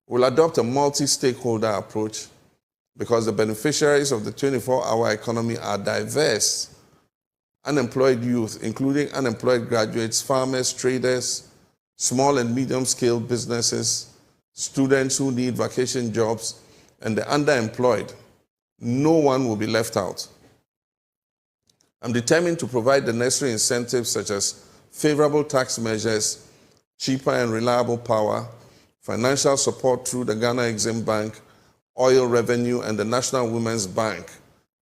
We'll adopt a multi-stakeholder approach because the beneficiaries of the 24-hour economy are diverse. Unemployed youth, including unemployed graduates, farmers, traders, small and medium-scale businesses, students who need vacation jobs, and the underemployed. No one will be left out. I'm determined to provide the necessary incentives such as favorable tax measures, cheaper and reliable power, financial support through the Ghana Exim Bank, oil revenue, and the National Women's Bank,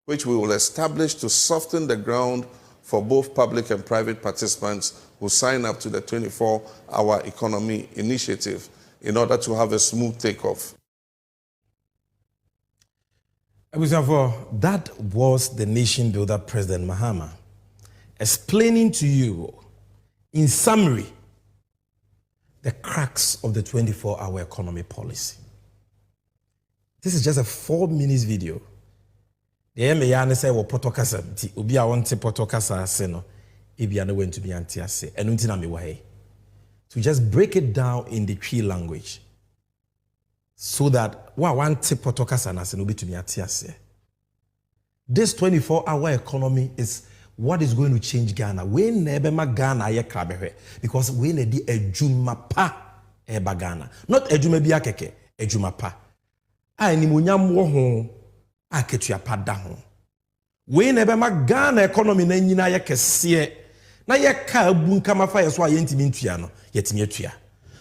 which we will establish to soften the ground for both public and private participants who sign up to the 24-hour economy initiative in order to have a smooth takeoff. That was the nation builder, President Mahama, explaining to you, in summary, the cracks of the 24-hour economy policy. This is just a 4-minute video. The MAN say, well, Potokasa, Ubi, I want to Potokasa, Seno, Ibiana went to be anti-ase, and Untinami Wahe. To just break it down in the Cree language, so that one Potokasa and Seno be to be anti-ase. This 24-hour economy is what is going to change Ghana. We never ma Ghana ye krabehe because we need the ejumapa eba Ghana, not ejume biakeke, ejumapa. A ni munyam wo ho a ketua pada ho. We never ma Ghana economy na nyina ye kese na ye ka abu nkama fa ye so ayentimi ntua no yetimi atua.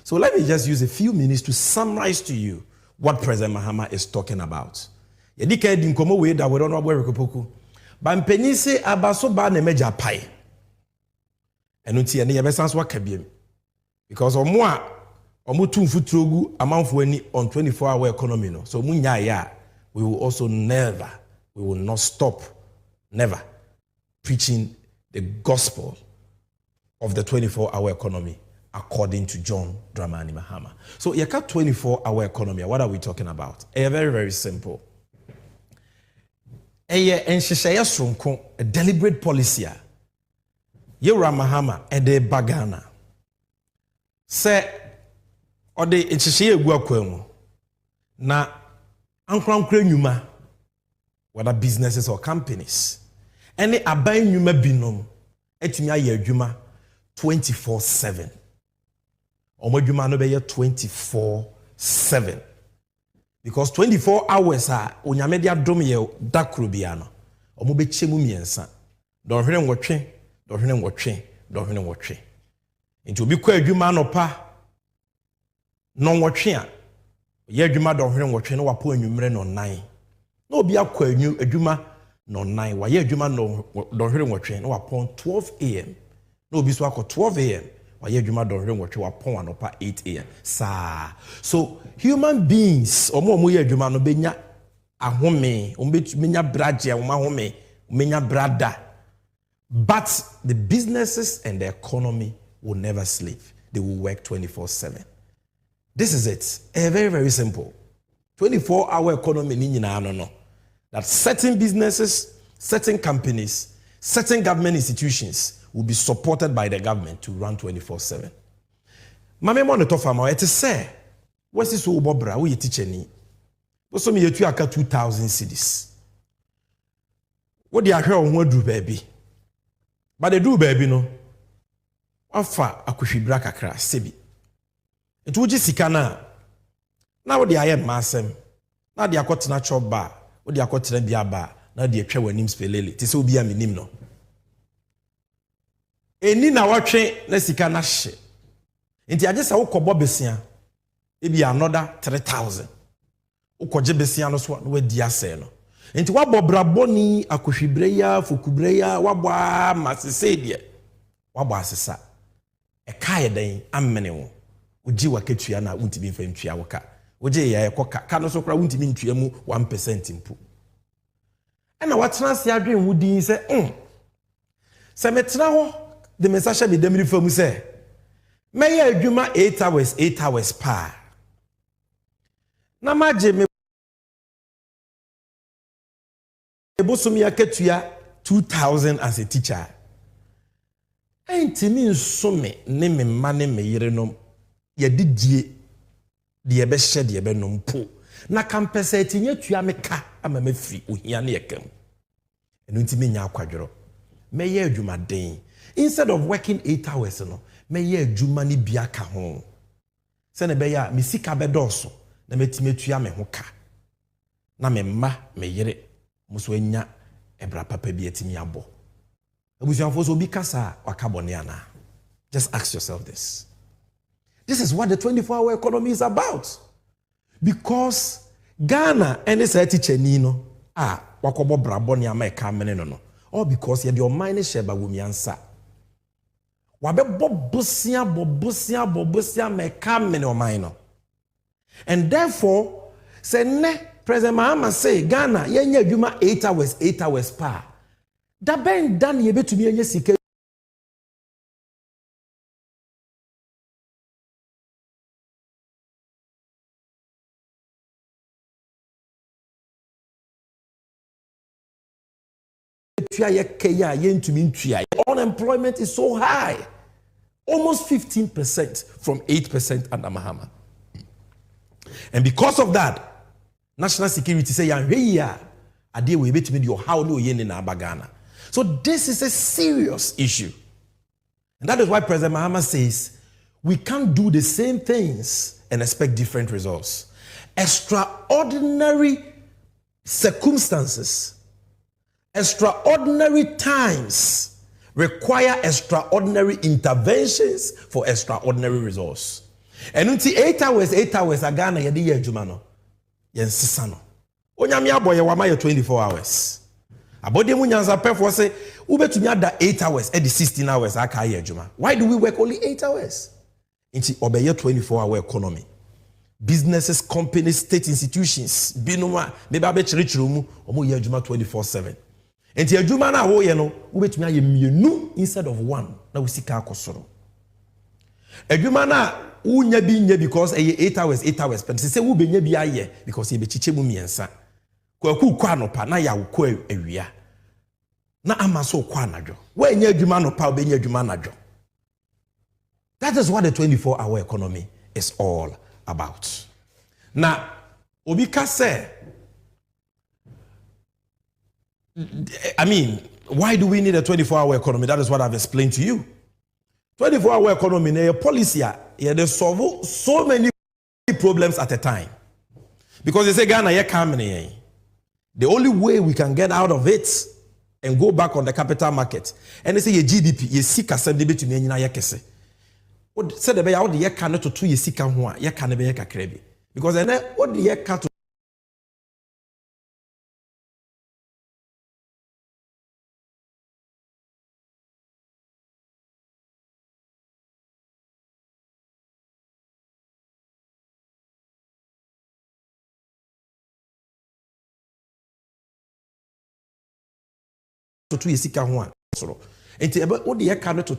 So let me just use a few minutes to summarize to you what President Mahama is talking about. Yedika di nkomo we da we don't know where rekopoku. Ba mpanyin se abaso ba na meja pai. Enu tie ne ye besan so aka biem. Because omo a omo tumfu trogu amanfo ani on 24-hour economy no. So munya ya we will also never we will not stop, never, preaching the gospel of the 24-hour economy according to John Dramani Mahama. So, you got 24-hour economy. What are we talking about? Very, very simple. A deliberate policy. Yewra Mahama ede bagana. Se ode enhyehyɛ egu akwam na ankrankra nyuma, whether businesses or companies, any aban nyuma binom etimi aye adwuma 24/7. Omo adwuma no be 24/7. Because 24 hours are onyame de adom ye dakro bia no. Omo be chemu miensa. Don hwene nwotwe. Nti obi kwa adwuma no pa no nwotwe a ye adwuma don hwene nwotwe no wapo anwumre no nan. Na obi akwa adwuma no nan wa ye adwuma no don hwene nwotwe no wapo 12 am. Na obi so akọ 12 am wa ye adwuma don hwene nwotwe wapo anopa 8 am. So human beings omo ye adwuma no benya ahome, benya braje, ahome, benya brada. But the businesses and the economy will never sleep. They will work 24/7. This is it. Very, very simple. 24-hour economy no. That certain businesses, certain companies, certain government institutions will be supported by the government to run 24/7. Mame mo to fama it say what's this ubobra we teacher ni. So me yetu aka 2,000 cedis. What dey ahwe ho adu baby. But they do baby no. Afa akohwibra kakra sebi. Etu uji sika na wo de aye masem. Na de akotena choba, wo de akotena bia ba, na de atwa wanim spelele. Ti se obi a menim no. Eni na watwe na sika na hye. Enti agesa wo kɔbɔ besia. Ebi another 3,000. Wo kɔgye besia no so na wadi asɛ no. Enti wabɔ braboni akohwibreya fokubreya wabɔ masesede wabɔ asesa ɛka yɛ den amene wo ogi waketua na untimi mfa ntua woka ogi yɛ ɛkɔka ka no so kora untimi ntua mu 1% mpu ɛna watena se adwen wo din sɛ sɛ metena hɔ de message bi demri fam sɛ mɛyɛ adwuma 8 hours pa na magye me Ebosumi aketua 2,000 as a teacher. Enti mi nsome ne me ma ne me yerenom ye didie de be hye de be nom po. Na kampesa etinye tua me ka ama me fi ohia ne yekam. Enu nti me nya akwadworo. Me ye adwuma den. Instead of working 8 hours no, me ye adwuma ne bia ka ho. Se ne be ya me sika be doso na metime tua me ho ka. Na me ma me yere muso enya ebra papa bi etimi abo abusuanfo so bi kasa wakabone ana. Just ask yourself this. This is what the 24-hour economy is about. Because Ghana and its teacher no wakobo brabone ama e ka mene no. All because ye your mind sheba wumiansa. Wabe bobusia me ka mene o mind no. And therefore say ne President Mahama say Ghana yenye adwuma 8 hours pa. Da ben dan ye betumi yenye sika unemployment is so high. Almost 15% from 8% under Mahama. And because of that, national security say ade we betimi your how no ye na Ghana. So this is a serious issue. And that is why President Mahama says we can't do the same things and expect different results. Extraordinary circumstances, extraordinary times require extraordinary interventions for extraordinary results. And until 8 hours Ghana ye de adwuma no. Yen sisa no onyame aboye wa ma 24 hours abode mu nyanza pefo say ubetumi ada 8 hours e the 16 hours aka ye adwuma. Why do we work only 8 hours? Inti obeye 24-hour economy businesses, companies, state institutions, binoma, maybe I bet rich room, or ye juma 24/7. And the juma na wo ye no, we bet me mienu instead of one. Now we see ka kosoro. A juma na unya bi nye because 8 hours, 8 hours. But say we be nye bi aye because ye be chiche mu miensa. Kwaku kwa no pa na ya wo kwa awia. Na amaso kwa anadwo. We nye juma no pa, we nye juma anadwo. That is what the 24-hour economy is all about. Now, Obika said, I mean, why do we need a 24-hour economy? That is what I've explained to you. 24-hour economy, a policy, they solve so many problems at a time. Because they say, Ghana, you're coming. The only way we can get out of it and go back on the capital market, and they say, your GDP, you seek a debate to me, you said the how the year cannot to 2 years sika ho a ye can be ye kakra bi because then what the year cut to 2 years sika ho a so enti ebe what the year cannot to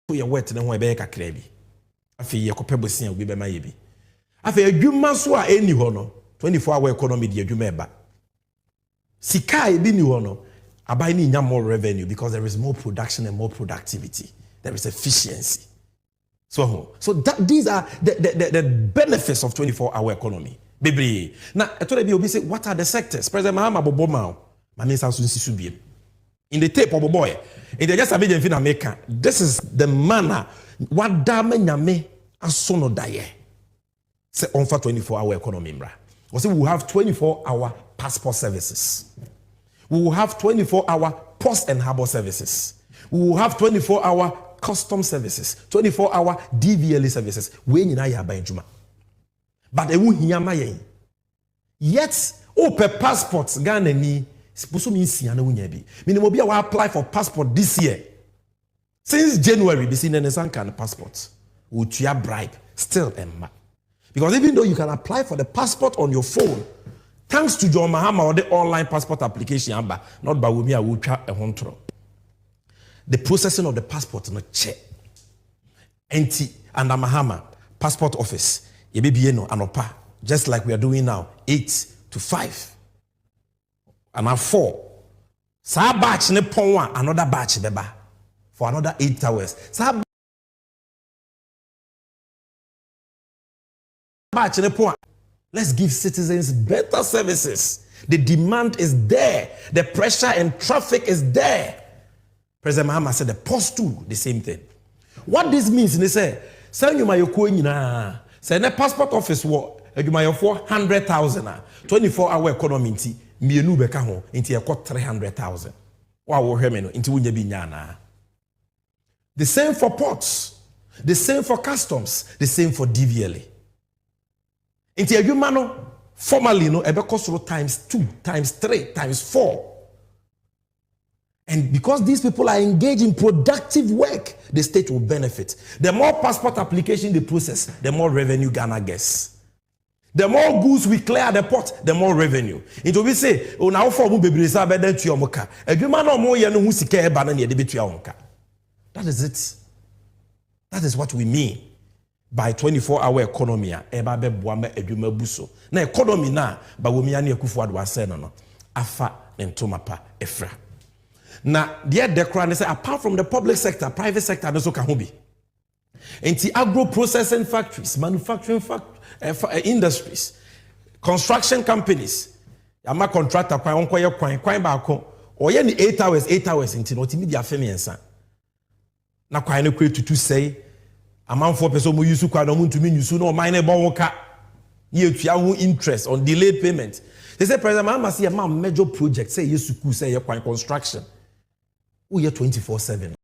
ye wet ne ho ebe ye kakra bi afi ye kopebosia obi be ma ye bi afi adwuma so a eni ho no 24-hour economy di adwuma eba sika e bi ni ho no abai ni nya more revenue because there is more production and more productivity, there is efficiency. So these are the benefits of 24-hour economy. Baby. Now, I told you, say, what are the sectors? President Mahama Boboma, my name is in the tape of a boy. In the just Sammy Gyamfi America, this is the manner what dame nyame asono daye. Say on for 24-hour economy, bra. We say we will have 24-hour passport services. We will have 24-hour post and harbor services. We will have 24-hour custom services, 24-hour DVLA services. We need ya by juma. But e won hiya mayen. Yet, per passports Ghana ni supposed to mean si na wunya bi. Minimum bi wa apply for passport this year. Since January, be seen an kind of passport. Would you bribe still emma? Because even though you can apply for the passport on your phone, thanks to John Mahama or the online passport application, not by Wumi Awucha a hontro. The processing of the passport not check. NT and Mahama passport office, no anopa, just like we are doing now, 8 to 5. And now 4. Sa batch ne pon another batch beba for another 8 hours. Sa batch ne pon. Let's give citizens better services. The demand is there. The pressure and traffic is there. President Mahama said the post too, the same thing. What this means, they say, send you my na send a passport office war, you my 400,000 24-hour economy inti mienu beka ho inti e 300,000. Wa wo hwe me no inti wunya bi nya. The same for ports, the same for customs, the same for DVLA. Inti adwuma no formally no ebe cost times 2, times 3, times 4. And because these people are engaged in productive work, the state will benefit. The more passport application they process, the more revenue Ghana gets. The more goods we clear at the port, the more revenue. It will be say, oh now for mubebrisa better to your moka. Edwuma no mo ye no hu sika e ba na ne de betu ya wonka. That is it. That is what we mean by 24-hour economy. Eba be boa ma edwuma buso. Na economy na ba wo mi ane Akufo-Addo ase no afa ntomapa efra. Now, the decran say apart from the public sector, private sector also can be. And the agro processing factories, manufacturing industries, construction companies, yama contractor kwa onko ye kwan ba or ye ni 8 hours into no timi dia femi ensa. Na kwan no create to say amanfo person mo use kwa no ntumi use no mine bo woka ye tua ho interest on delayed payment. They say President Mahama say a major project say ye suku say ye kwan construction. We are 24/7.